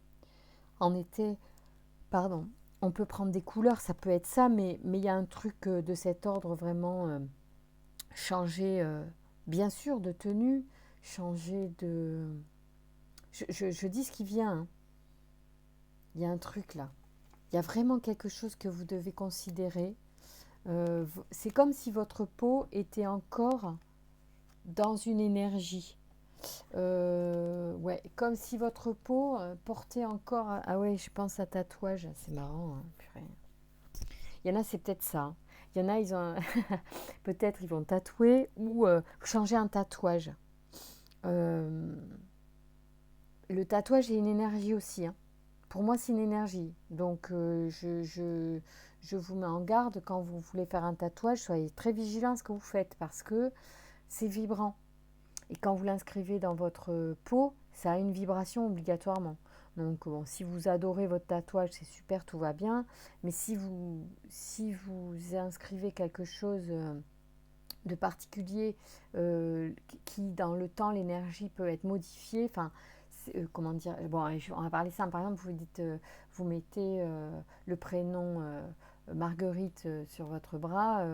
en été, pardon, on peut prendre des couleurs, ça peut être ça, mais il y a un truc de cet ordre vraiment changer, bien sûr, de tenue, changer de... Je dis ce qui vient, hein. Il y a un truc là. Il y a vraiment quelque chose que vous devez considérer. C'est comme si votre peau était encore dans une énergie. Ouais, comme si votre peau portait encore... Ah ouais, je pense à tatouage. C'est marrant, hein, purée. Il y en a, c'est peut-être ça. Il y en a, ils ont... peut-être ils vont tatouer ou changer un tatouage. Le tatouage est une énergie aussi, hein. Pour moi, c'est une énergie. Donc, je vous mets en garde quand vous voulez faire un tatouage. Soyez très vigilant à ce que vous faites parce que c'est vibrant. Et quand vous l'inscrivez dans votre peau, ça a une vibration obligatoirement. Donc, bon, si vous adorez votre tatouage, c'est super, tout va bien. Mais si vous inscrivez quelque chose de particulier qui, dans le temps, l'énergie peut être modifiée, enfin, comment dire, bon, on va parler simple. Par exemple, vous mettez le prénom Marguerite sur votre bras,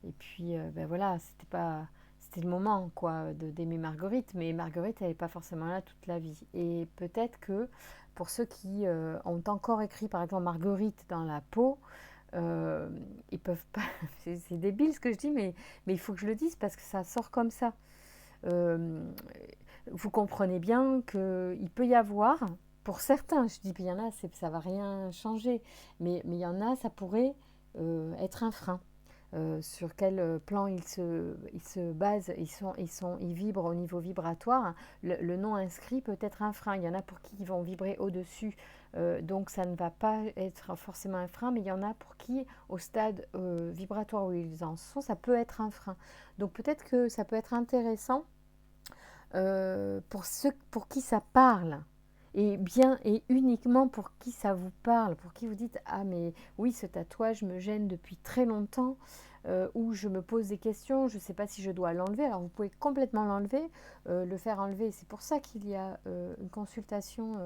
et puis ben voilà, c'était le moment quoi d'aimer Marguerite, mais Marguerite elle n'est pas forcément là toute la vie. Et peut-être que pour ceux qui ont encore écrit par exemple Marguerite dans la peau, ils peuvent pas. C'est débile ce que je dis, mais il faut que je le dise parce que ça sort comme ça. Vous comprenez bien qu'il peut y avoir, pour certains, je dis, il y en a, ça va rien changer, mais il y en a, ça pourrait être un frein. Sur quel plan ils se basent, ils vibrent au niveau vibratoire. Le nom inscrit peut être un frein. Il y en a pour qui ils vont vibrer au-dessus, donc ça ne va pas être forcément un frein, mais il y en a pour qui, au stade vibratoire où ils en sont, ça peut être un frein. Donc peut-être que ça peut être intéressant pour ceux pour qui ça parle. Et bien et uniquement pour qui ça vous parle, pour qui vous dites ah mais oui ce tatouage me gêne depuis très longtemps, où je me pose des questions, je ne sais pas si je dois l'enlever. Alors vous pouvez complètement l'enlever, le faire enlever. C'est pour ça qu'il y a une consultation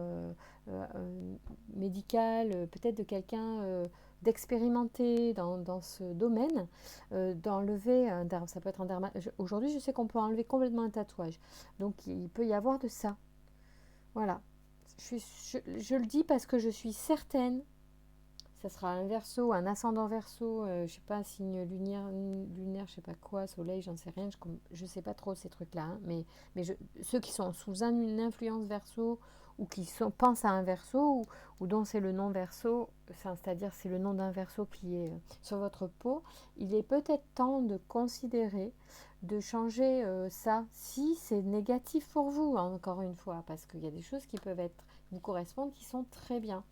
médicale, peut-être de quelqu'un d'expérimenter dans ce domaine, d'enlever ça peut être un aujourd'hui je sais qu'on peut enlever complètement un tatouage, donc il peut y avoir de ça, voilà. Je le dis parce que je suis certaine, ça sera un verso, un ascendant verso, je sais pas, un signe lunaire, je sais pas quoi, soleil, j'en sais rien, je sais pas trop ces trucs là, hein, mais ceux qui sont sous une influence verso ou qui pensent à un verso ou dont c'est le nom verso, c'est-à-dire c'est le nom d'un verso qui est sur votre peau, il est peut-être temps de considérer de changer ça si c'est négatif pour vous, hein, encore une fois, parce qu'il y a des choses qui peuvent vous correspondre qui sont très bien.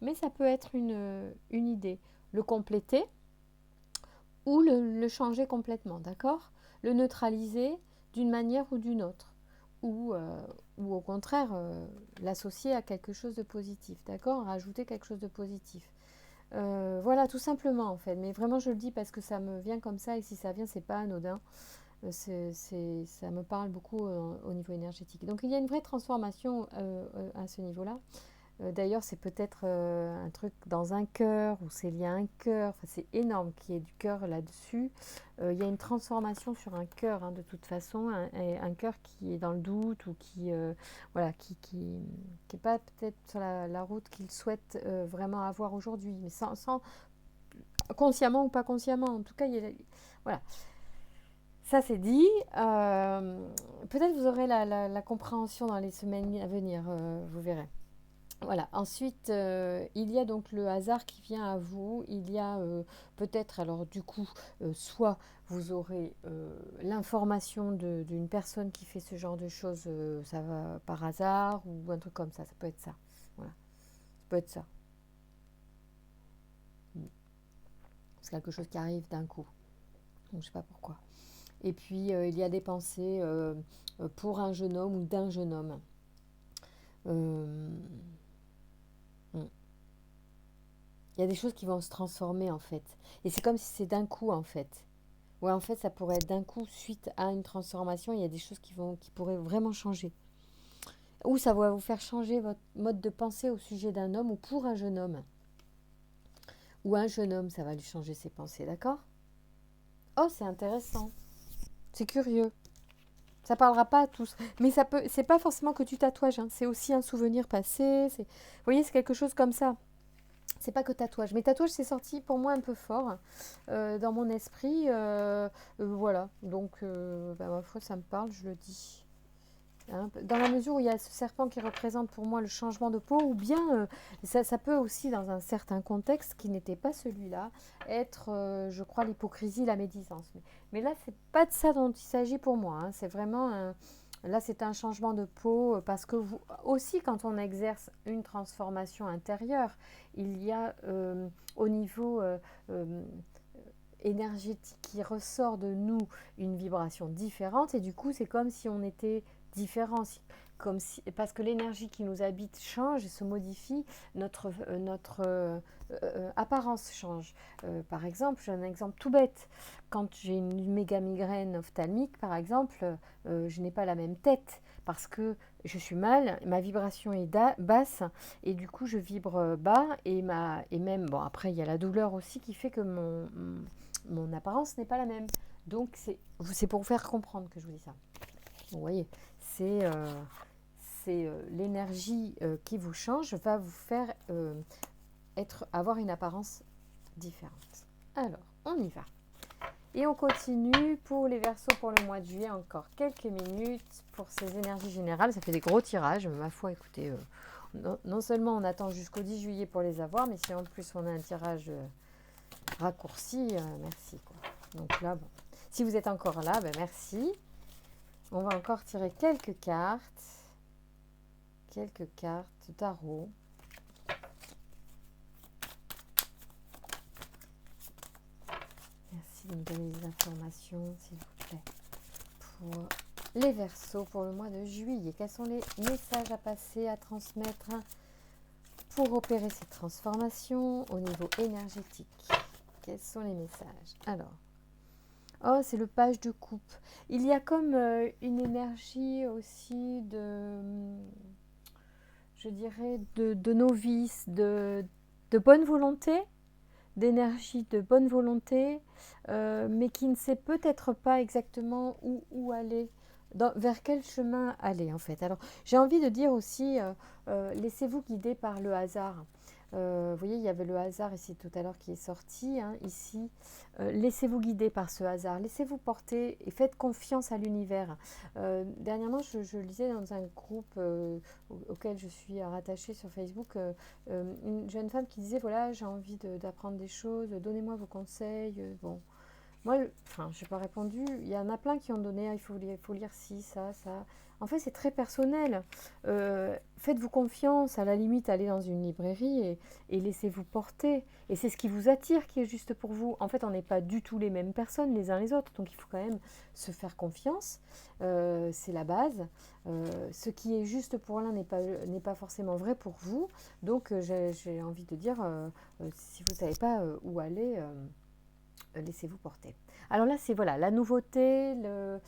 Mais ça peut être une idée. Le compléter ou le changer complètement, d'accord? Le neutraliser d'une manière ou d'une autre. Ou au contraire, l'associer à quelque chose de positif, d'accord? Rajouter quelque chose de positif. Voilà, tout simplement en fait. Mais vraiment, je le dis parce que ça me vient comme ça et si ça vient, c'est pas anodin. Ça me parle beaucoup au niveau énergétique. Donc il y a une vraie transformation à ce niveau-là. D'ailleurs, c'est peut-être un truc dans un cœur ou c'est lié à un cœur. Enfin, c'est énorme qu'il y ait du cœur là-dessus. Il y a une transformation sur un cœur, hein, de toute façon, un cœur qui est dans le doute ou voilà, qui est pas peut-être sur la route qu'il souhaite vraiment avoir aujourd'hui, mais sans consciemment ou pas consciemment. En tout cas, voilà. Ça c'est dit. Peut-être vous aurez la compréhension dans les semaines à venir, vous verrez. Voilà. Ensuite, il y a donc le hasard qui vient à vous. Il y a peut-être, alors du coup, soit vous aurez l'information d'une personne qui fait ce genre de choses, ça va par hasard, ou un truc comme ça. Ça peut être ça. Voilà. Ça peut être ça. C'est quelque chose qui arrive d'un coup. Donc, je ne sais pas pourquoi. Et puis, il y a des pensées pour un jeune homme ou d'un jeune homme. Il y a des choses qui vont se transformer en fait. Et c'est comme si c'est d'un coup en fait. Ouais, en fait, ça pourrait être d'un coup suite à une transformation. Il y a des choses qui pourraient vraiment changer. Ou ça va vous faire changer votre mode de pensée au sujet d'un homme ou pour un jeune homme. Ou un jeune homme, ça va lui changer ses pensées, d'accord? Oh, c'est intéressant. C'est curieux. Ça parlera pas à tous. Mais ça peut. C'est pas forcément que du tatouage, hein. C'est aussi un souvenir passé. Vous voyez, c'est quelque chose comme ça. C'est pas que tatouage. Mais tatouage, c'est sorti pour moi un peu fort dans mon esprit. Voilà. Donc, ma foi, ça me parle, je le dis. Hein, dans la mesure où il y a ce serpent qui représente pour moi le changement de peau, ou bien ça peut aussi, dans un certain contexte qui n'était pas celui-là, être, je crois, l'hypocrisie, la médisance. Mais là, c'est pas de ça dont il s'agit pour moi. Hein. C'est vraiment là, c'est un changement de peau parce que aussi, quand on exerce une transformation intérieure, il y a au niveau énergétique qui ressort de nous une vibration différente et du coup, c'est comme si on était différent, parce que l'énergie qui nous habite change et se modifie, notre apparence change. Par exemple, j'ai un exemple tout bête. Quand j'ai une méga migraine ophtalmique, par exemple, je n'ai pas la même tête parce que je suis mal, ma vibration est basse et du coup je vibre bas et même, bon après il y a la douleur aussi qui fait que mon apparence n'est pas la même. Donc c'est pour vous faire comprendre que je vous dis ça. Vous voyez, c'est l'énergie qui vous change va vous faire avoir une apparence différente. Alors, on y va. Et on continue pour les Verseaux pour le mois de juillet, encore quelques minutes pour ces énergies générales. Ça fait des gros tirages, mais ma foi, écoutez, non seulement on attend jusqu'au 10 juillet pour les avoir, mais si en plus on a un tirage raccourci, merci, quoi. Donc là, bon. Si vous êtes encore là, ben merci. On va encore tirer quelques cartes tarot. Merci de me donner des informations, s'il vous plaît, pour les Verseaux pour le mois de juillet. Quels sont les messages à passer, à transmettre pour opérer cette transformation au niveau énergétique? Quels sont les messages? Alors, Oh, c'est le page de coupe. Il y a comme une énergie aussi je dirais, de novice, de bonne volonté, d'énergie de bonne volonté, mais qui ne sait peut-être pas exactement où aller, vers quel chemin aller en fait. Alors j'ai envie de dire aussi, laissez-vous guider par le hasard. Vous voyez, il y avait le hasard ici tout à l'heure qui est sorti, hein, ici. Laissez-vous guider par ce hasard, laissez-vous porter et faites confiance à l'univers. Dernièrement, je lisais dans un groupe auquel je suis rattachée sur Facebook, une jeune femme qui disait, voilà, j'ai envie d'apprendre des choses, donnez-moi vos conseils. Bon, moi, enfin, je n'ai pas répondu. Il y en a plein qui ont donné, ah, il faut lire ci, ça. En fait, c'est très personnel. Faites-vous confiance, à la limite, allez dans une librairie et laissez-vous porter. Et c'est ce qui vous attire qui est juste pour vous. En fait, on n'est pas du tout les mêmes personnes les uns les autres, donc il faut quand même se faire confiance. C'est la base. Ce qui est juste pour l'un n'est pas forcément vrai pour vous. Donc, j'ai envie de dire, si vous ne savez pas où aller, laissez-vous porter. Alors là, c'est voilà, la nouveauté, le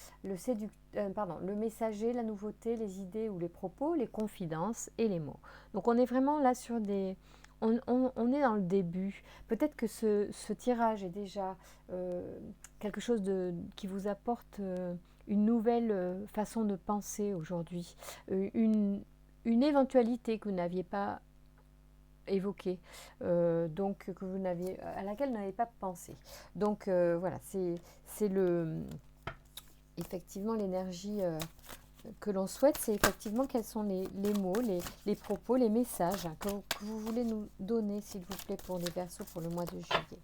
messager, la nouveauté, les idées ou les propos, les confidences et les mots. Donc on est vraiment là sur des... On est dans le début. Peut-être que ce tirage est déjà quelque chose qui vous apporte une nouvelle façon de penser aujourd'hui, une éventualité que vous n'aviez pas évoquée, donc que à laquelle vous n'avez pas pensé. Donc voilà, c'est effectivement l'énergie que l'on souhaite, c'est effectivement quels sont les mots, les propos, les messages que vous voulez nous donner, s'il vous plaît, pour les Verseaux pour le mois de juillet.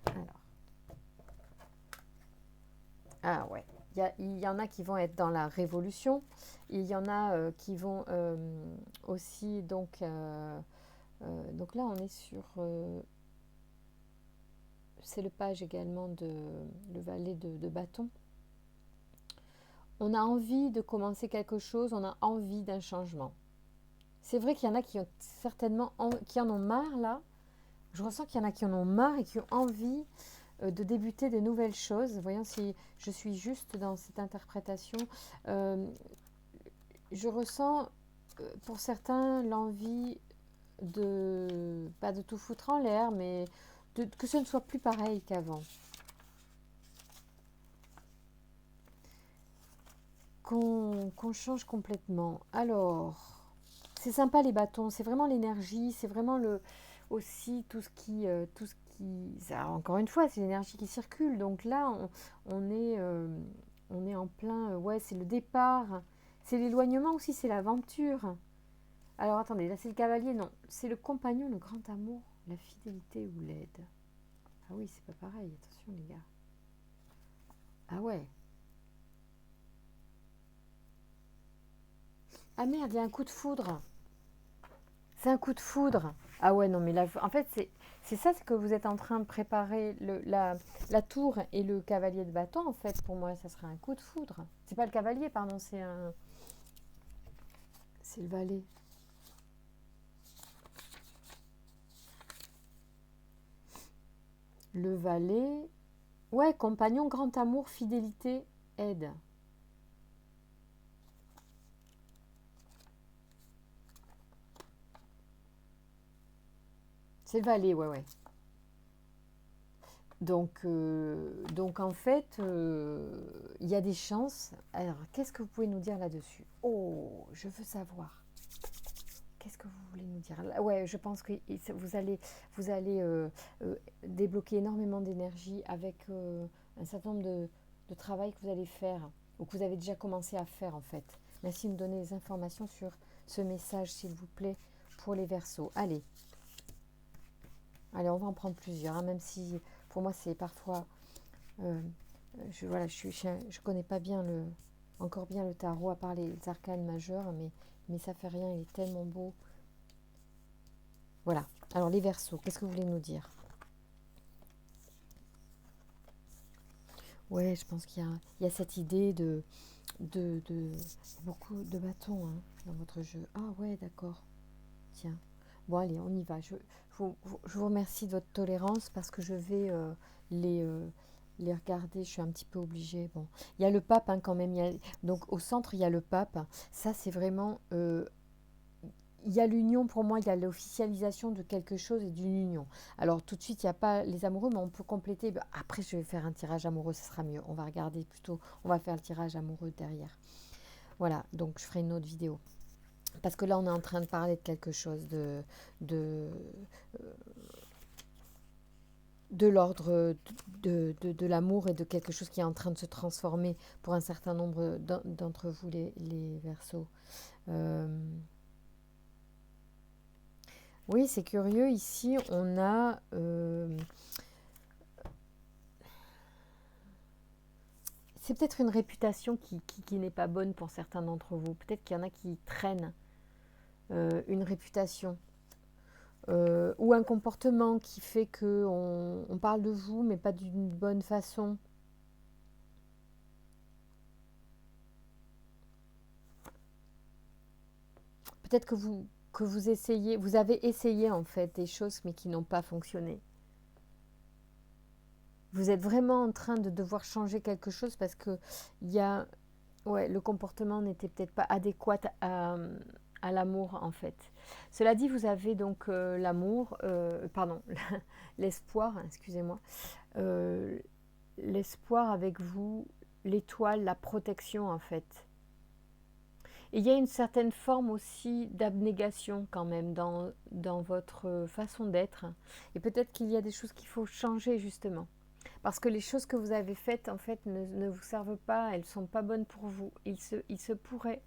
Alors, ah ouais, il y en a qui vont être dans la révolution, il y en a qui vont aussi donc là, on est sur... c'est le page également le valet de bâton. On a envie de commencer quelque chose, on a envie d'un changement. C'est vrai qu'il y en a qui ont certainement qui en ont marre là. Je ressens qu'il y en a qui en ont marre et qui ont envie de débuter de nouvelles choses. Voyons si je suis juste dans cette interprétation. Je ressens pour certains l'envie pas de tout foutre en l'air, mais que ce ne soit plus pareil qu'avant. Qu'on change complètement. Alors, c'est sympa les bâtons, c'est vraiment l'énergie, c'est vraiment aussi tout ce qui, ça, encore une fois, c'est l'énergie qui circule. Donc là, on est en plein, ouais, c'est le départ, c'est l'éloignement aussi, c'est l'aventure. Alors attendez, là c'est le cavalier, non, c'est le compagnon, le grand amour, la fidélité ou l'aide. Ah oui, c'est pas pareil, attention les gars. Ah ouais. Ah merde, il y a un coup de foudre. C'est un coup de foudre. Ah ouais, non, mais là, en fait, c'est ça, c'est que vous êtes en train de préparer la tour et le cavalier de bâton. En fait, pour moi, ça serait un coup de foudre. C'est pas le cavalier, pardon, c'est le valet. Le valet, ouais, compagnon, grand amour, fidélité, aide. C'est le valet, ouais, ouais. Donc en fait, il y a des chances. Alors, qu'est-ce que vous pouvez nous dire là-dessus? Oh, je veux savoir. Qu'est-ce que vous voulez nous dire? Ouais, je pense que vous allez débloquer énormément d'énergie avec un certain nombre de travail que vous allez faire ou que vous avez déjà commencé à faire en fait. Merci de me donner des informations sur ce message, s'il vous plaît, pour les Verseaux. Allez, on va en prendre plusieurs, hein, même si pour moi c'est parfois... euh, voilà, je connais pas bien encore bien le tarot, à part les arcanes majeurs, mais ça fait rien, il est tellement beau. Voilà. Alors les Verseaux, qu'est-ce que vous voulez nous dire? Ouais, je pense il y a cette idée de beaucoup de bâtons hein, dans votre jeu. Ah ouais, d'accord. Tiens. Bon, allez, on y va. Je vous remercie de votre tolérance parce que je vais les, les regarder. Je suis un petit peu obligée. Bon, il y a le pape hein, quand même. Donc au centre, il y a le pape. Ça, c'est vraiment... il y a l'union pour moi, il y a l'officialisation de quelque chose et d'une union. Alors tout de suite, il n'y a pas les amoureux, mais on peut compléter. Après, je vais faire un tirage amoureux, ce sera mieux. On va regarder plutôt, on va faire le tirage amoureux derrière. Voilà, donc je ferai une autre vidéo. Parce que là, on est en train de parler de quelque chose de, de l'ordre de l'amour et de quelque chose qui est en train de se transformer pour un certain nombre d'entre vous, les Verseaux. Oui, c'est curieux. Ici, on a... c'est peut-être une réputation qui n'est pas bonne pour certains d'entre vous. Peut-être qu'il y en a qui traînent une réputation. Ou un comportement qui fait qu'on parle de vous, mais pas d'une bonne façon. Peut-être que vous avez essayé en fait des choses, mais qui n'ont pas fonctionné. Vous êtes vraiment en train de devoir changer quelque chose parce que le comportement n'était peut-être pas adéquat à l'amour en fait. Cela dit, vous avez donc l'amour, pardon, l'espoir, excusez-moi, l'espoir avec vous, l'étoile, la protection en fait. Et il y a une certaine forme aussi d'abnégation quand même dans votre façon d'être. Et peut-être qu'il y a des choses qu'il faut changer justement. Parce que les choses que vous avez faites en fait ne vous servent pas, elles ne sont pas bonnes pour vous. Il se pourrait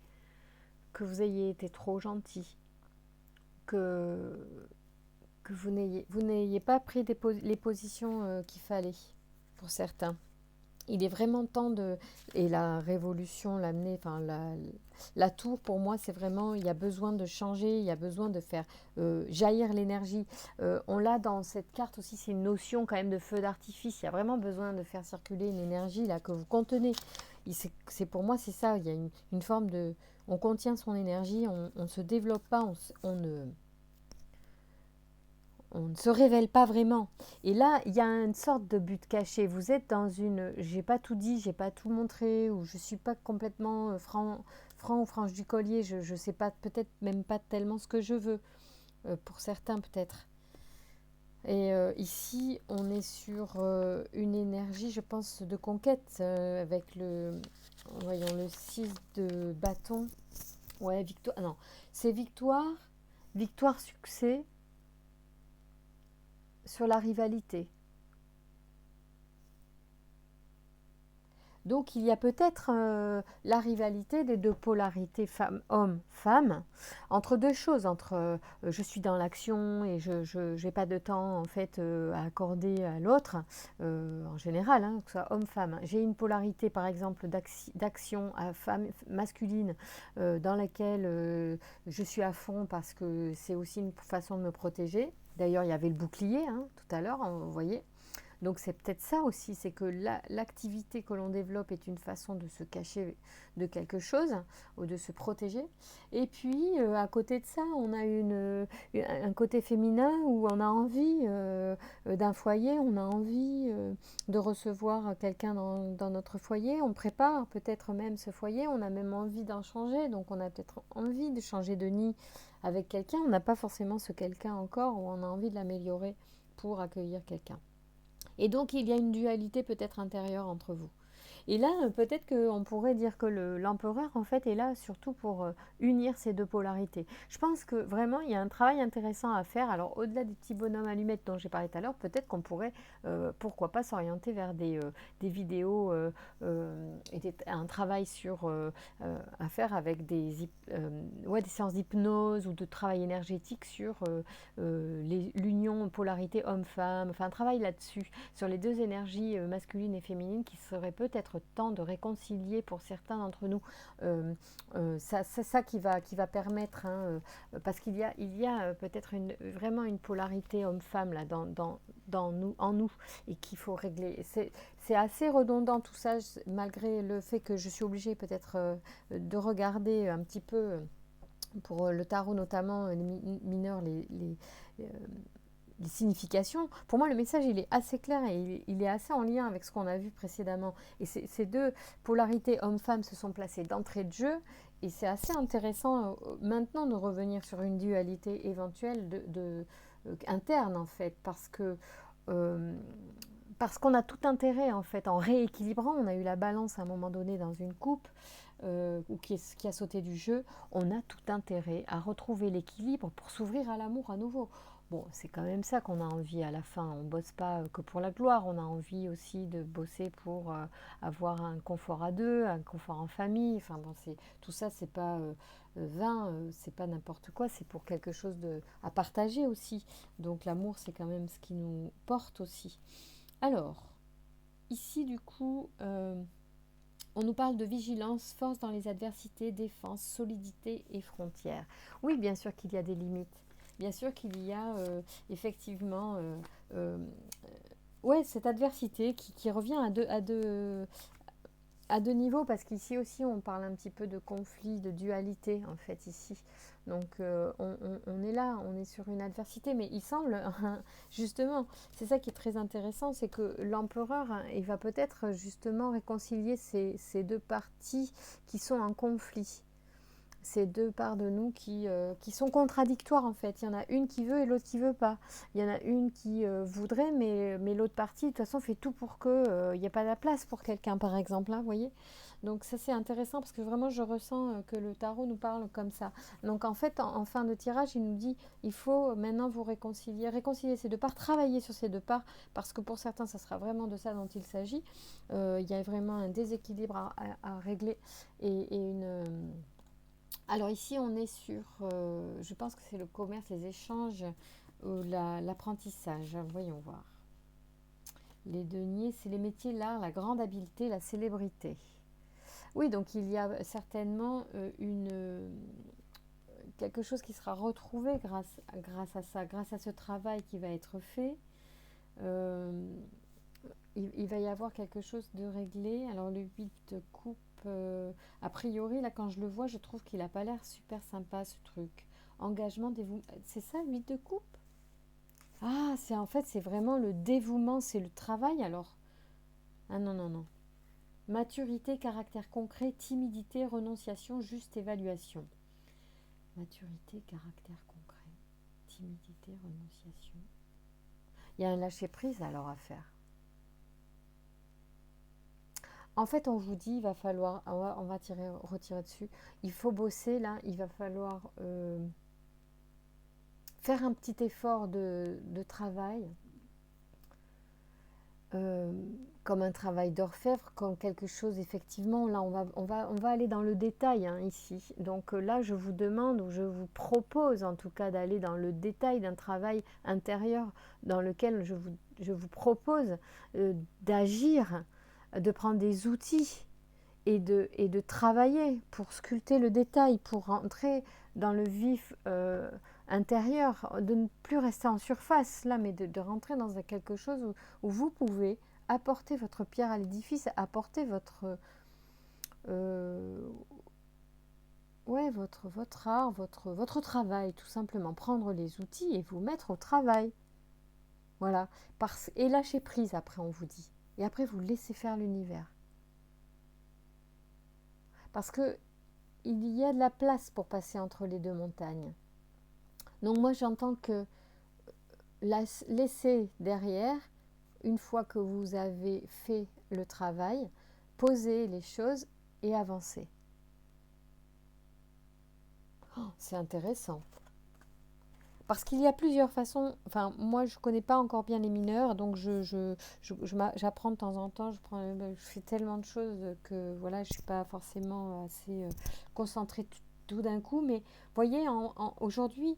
que vous ayez été trop gentil, que vous n'ayez pas pris les positions qu'il fallait pour certains. Il est vraiment temps de... Et la révolution, l'amener, enfin la tour, pour moi, c'est vraiment, il y a besoin de changer, il y a besoin de faire jaillir l'énergie. On l'a dans cette carte aussi, c'est une notion quand même de feu d'artifice. Il y a vraiment besoin de faire circuler une énergie là que vous contenez. Pour moi, c'est ça, il y a une forme de... On contient son énergie, on ne se développe pas, on ne se révèle pas vraiment. Et là, il y a une sorte de but caché. Vous êtes dans une... J'ai pas tout dit, j'ai pas tout montré, ou je suis pas complètement franc ou franche du collier. Je sais pas, peut-être même pas tellement ce que je veux. Pour certains, peut-être. Et ici, on est sur une énergie, je pense, de conquête, avec voyons, le 6 de bâton. Ouais, victoire. Non, c'est victoire, succès sur la rivalité. Donc il y a peut-être la rivalité des deux polarités homme-femme, entre deux choses, entre je suis dans l'action et je n'ai pas de temps en fait à accorder à l'autre, en général, hein, que ce soit homme-femme. J'ai une polarité par exemple d'action à femme masculine dans laquelle je suis à fond parce que c'est aussi une façon de me protéger. D'ailleurs il y avait le bouclier hein, tout à l'heure, vous voyez. Donc c'est peut-être ça aussi, c'est que l'activité que l'on développe est une façon de se cacher de quelque chose ou de se protéger. Et puis à côté de ça, on a un côté féminin où on a envie d'un foyer, on a envie de recevoir quelqu'un dans notre foyer, on prépare peut-être même ce foyer, on a même envie d'en changer, donc on a peut-être envie de changer de nid avec quelqu'un, on n'a pas forcément ce quelqu'un encore, ou on a envie de l'améliorer pour accueillir quelqu'un. Et donc, il y a une dualité peut-être intérieure entre vous. Et là, peut-être qu'on pourrait dire que l'empereur, en fait, est là surtout pour unir ces deux polarités. Je pense que vraiment, il y a un travail intéressant à faire. Alors, au-delà des petits bonhommes allumettes dont j'ai parlé tout à l'heure, peut-être qu'on pourrait, pourquoi pas, s'orienter vers des vidéos et un travail à faire avec des séances d'hypnose ou de travail énergétique sur l'union polarité homme-femme. Enfin, un travail là-dessus, sur les deux énergies masculines et féminines qui seraient peut-être temps de réconcilier pour certains d'entre nous. C'est ça qui va permettre, hein, parce qu'il y a peut-être vraiment une polarité homme-femme là en nous et qu'il faut régler. C'est assez redondant tout ça, malgré le fait que je suis obligée peut-être de regarder un petit peu pour le tarot notamment, les mineurs, les significations. Pour moi, le message, il est assez clair et il est assez en lien avec ce qu'on a vu précédemment. Et ces deux polarités homme-femme se sont placées d'entrée de jeu. Et c'est assez intéressant maintenant de revenir sur une dualité éventuelle interne, en fait, euh, parce qu'on a tout intérêt, en fait, en rééquilibrant. On a eu la balance à un moment donné dans une coupe, ou qui a sauté du jeu. On a tout intérêt à retrouver l'équilibre pour s'ouvrir à l'amour à nouveau. Bon, c'est quand même ça qu'on a envie à la fin. On ne bosse pas que pour la gloire, on a envie aussi de bosser pour avoir un confort à deux, un confort en famille. Enfin bon, tout ça, c'est pas vain, c'est pas n'importe quoi, c'est pour quelque chose à partager aussi. Donc l'amour, c'est quand même ce qui nous porte aussi. Alors, ici du coup, on nous parle de vigilance, force dans les adversités, défense, solidité et frontières. Oui, bien sûr qu'il y a des limites. Bien sûr qu'il y a effectivement ouais, cette adversité qui revient à deux niveaux, parce qu'ici aussi on parle un petit peu de conflit, de dualité en fait ici. Donc on est là, on est sur une adversité, mais il semble, justement, c'est ça qui est très intéressant, c'est que l'empereur, il va peut-être justement réconcilier ces deux parties qui sont en conflit. Ces deux parts de nous qui sont contradictoires en fait. Il y en a une qui veut et l'autre qui veut pas. Il y en a une qui voudrait, mais l'autre partie de toute façon fait tout pour qu'il n'y ait pas de place pour quelqu'un, par exemple, hein, vous voyez. Donc ça c'est intéressant parce que vraiment je ressens que le tarot nous parle comme ça. Donc en fait en fin de tirage il nous dit il faut maintenant vous réconcilier ces deux parts, travailler sur ces deux parts, parce que pour certains ça sera vraiment de ça dont il s'agit. Il y a vraiment un déséquilibre à régler et une... Alors ici, on est sur, je pense que c'est le commerce, les échanges, l'apprentissage. Voyons voir. Les deniers, c'est les métiers, l'art, la grande habileté, la célébrité. Oui, donc il y a certainement quelque chose qui sera retrouvé grâce à ça, grâce à ce travail qui va être fait. Euh, il va y avoir quelque chose de réglé. Alors le 8 de coupe, a priori, là quand je le vois, je trouve qu'il n'a pas l'air super sympa ce truc. Engagement, dévouement. C'est ça le 8 de coupe? Ah, en fait, c'est vraiment le dévouement, c'est le travail alors. Ah non, non, non. Maturité, caractère concret, timidité, renonciation, juste évaluation. Maturité, caractère concret, timidité, renonciation. Il y a un lâcher-prise alors à faire. En fait, on vous dit, il va falloir, on va retirer dessus, il faut bosser là, il va falloir faire un petit effort de travail, comme un travail d'orfèvre, comme quelque chose, effectivement, là on va aller dans le détail hein, ici. Donc là, je vous demande, ou je vous propose en tout cas d'aller dans le détail d'un travail intérieur dans lequel je vous propose d'agir, de prendre des outils et de travailler pour sculpter le détail, pour rentrer dans le vif intérieur, de ne plus rester en surface là, mais de rentrer dans quelque chose où vous pouvez apporter votre pierre à l'édifice, apporter euh, votre art, votre travail, tout simplement. Prendre les outils et vous mettre au travail. Voilà. Et lâcher prise après, on vous dit. Et après, vous laissez faire l'univers. Parce que il y a de la place pour passer entre les deux montagnes. Donc moi j'entends que laisser derrière, une fois que vous avez fait le travail, poser les choses et avancer. Oh, c'est intéressant. Parce qu'il y a plusieurs façons, enfin moi je ne connais pas encore bien les mineurs, donc j'apprends de temps en temps, je fais tellement de choses que voilà, je ne suis pas forcément assez concentrée tout d'un coup, mais voyez, aujourd'hui,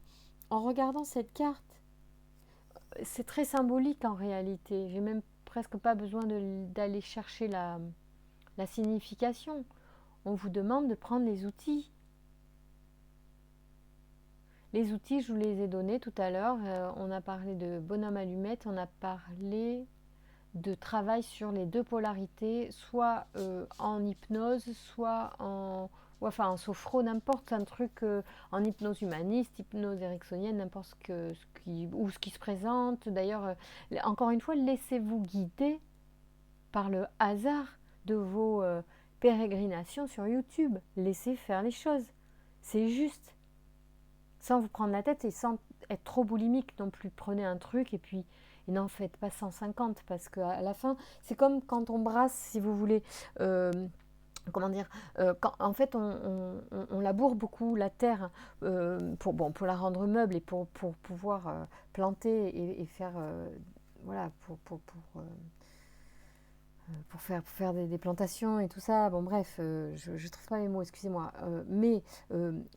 en regardant cette carte, c'est très symbolique en réalité, j'ai même presque pas besoin d'aller chercher la signification. On vous demande de prendre les outils. Les outils, je vous les ai donnés tout à l'heure. On a parlé de bonhomme allumette, on a parlé de travail sur les deux polarités, soit en hypnose, soit ou enfin en sophro, n'importe, un truc en hypnose humaniste, hypnose ericksonienne, n'importe ce qui se présente. D'ailleurs, encore une fois, laissez-vous guider par le hasard de vos pérégrinations sur YouTube. Laissez faire les choses. C'est juste. Sans vous prendre la tête et sans être trop boulimique non plus. Prenez un truc et n'en faites pas 150 parce qu'à la fin, c'est comme quand on brasse, si vous voulez, comment dire, en fait on laboure beaucoup la terre pour la rendre meuble et pour pouvoir planter et faire, voilà, pour faire des plantations et tout ça. Bon, bref, je ne trouve pas les mots, excusez-moi. Mais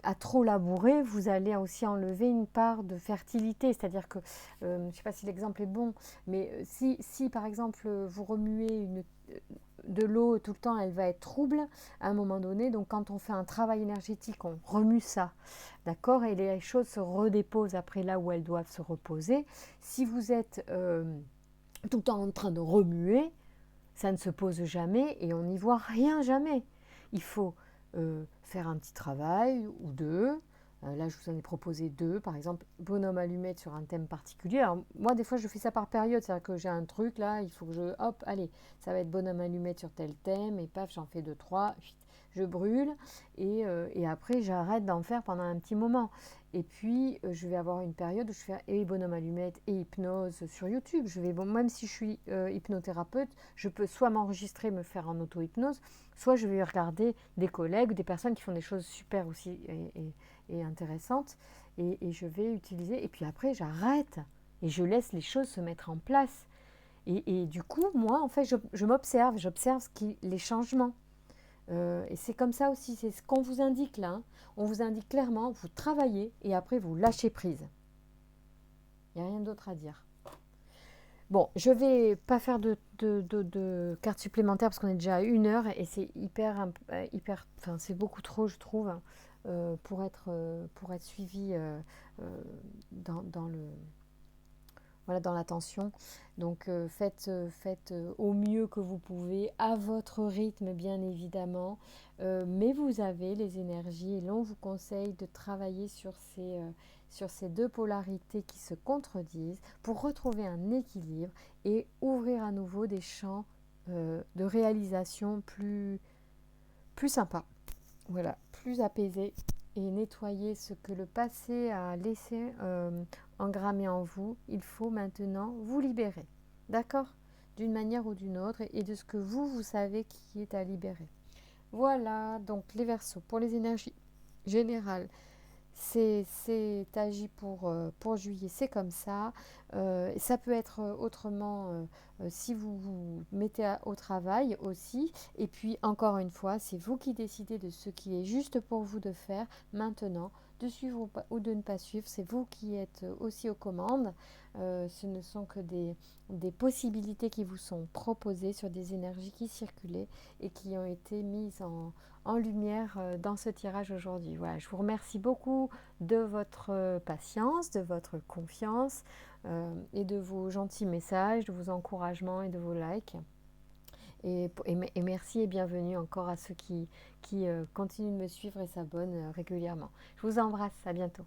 à trop labourer, vous allez aussi enlever une part de fertilité. C'est-à-dire que, je ne sais pas si l'exemple est bon, mais si par exemple vous remuez de l'eau tout le temps, elle va être trouble à un moment donné. Donc quand on fait un travail énergétique, on remue ça, d'accord, et les choses se redéposent après là où elles doivent se reposer. Si vous êtes tout le temps en train de remuer, ça ne se pose jamais et on n'y voit rien jamais. Il faut faire un petit travail ou deux. Là, je vous en ai proposé deux, par exemple, bonhomme allumette sur un thème particulier. Alors, moi, des fois, je fais ça par période, c'est-à-dire que j'ai un truc là, il faut que hop, allez, ça va être bonhomme allumette sur tel thème, et paf, j'en fais deux, trois, je brûle, et après, j'arrête d'en faire pendant un petit moment. Et puis, je vais avoir une période où je fais et bonhomme allumette et hypnose sur YouTube. Même si je suis hypnothérapeute, je peux soit m'enregistrer, me faire en auto-hypnose, soit je vais regarder des collègues, des personnes qui font des choses super aussi et intéressantes, et je vais utiliser. Et puis après, j'arrête et je laisse les choses se mettre en place. Et du coup, moi, en fait, je m'observe, j'observe les changements. Et c'est comme ça aussi, c'est ce qu'on vous indique là. Hein. On vous indique clairement, vous travaillez et après vous lâchez prise. Il n'y a rien d'autre à dire. Bon, je ne vais pas faire de carte supplémentaire parce qu'on est déjà à 1 heure et c'est enfin c'est beaucoup trop, je trouve, pour être suivi dans le voilà, dans l'attention. Donc faites au mieux que vous pouvez, à votre rythme bien évidemment, mais vous avez les énergies et l'on vous conseille de travailler sur ces deux polarités qui se contredisent pour retrouver un équilibre et ouvrir à nouveau des champs de réalisation plus sympas, voilà, plus apaisés et nettoyer ce que le passé a laissé engrammé en vous. Il faut maintenant vous libérer, d'accord, d'une manière ou d'une autre, et de ce que vous savez qui est à libérer. Voilà, donc les Verseaux, pour les énergies générales, c'est agi pour juillet, c'est comme ça. Ça peut être autrement si vous vous mettez au travail aussi. Et puis, encore une fois, c'est vous qui décidez de ce qui est juste pour vous de faire maintenant, de suivre ou de ne pas suivre. C'est vous qui êtes aussi aux commandes. Ce ne sont que des possibilités qui vous sont proposées sur des énergies qui circulaient et qui ont été mises en lumière dans ce tirage aujourd'hui. Voilà, je vous remercie beaucoup de votre patience, de votre confiance et de vos gentils messages, de vos encouragements et de vos likes. Et merci et bienvenue encore à ceux qui continuent de me suivre et s'abonnent régulièrement. Je vous embrasse, à bientôt.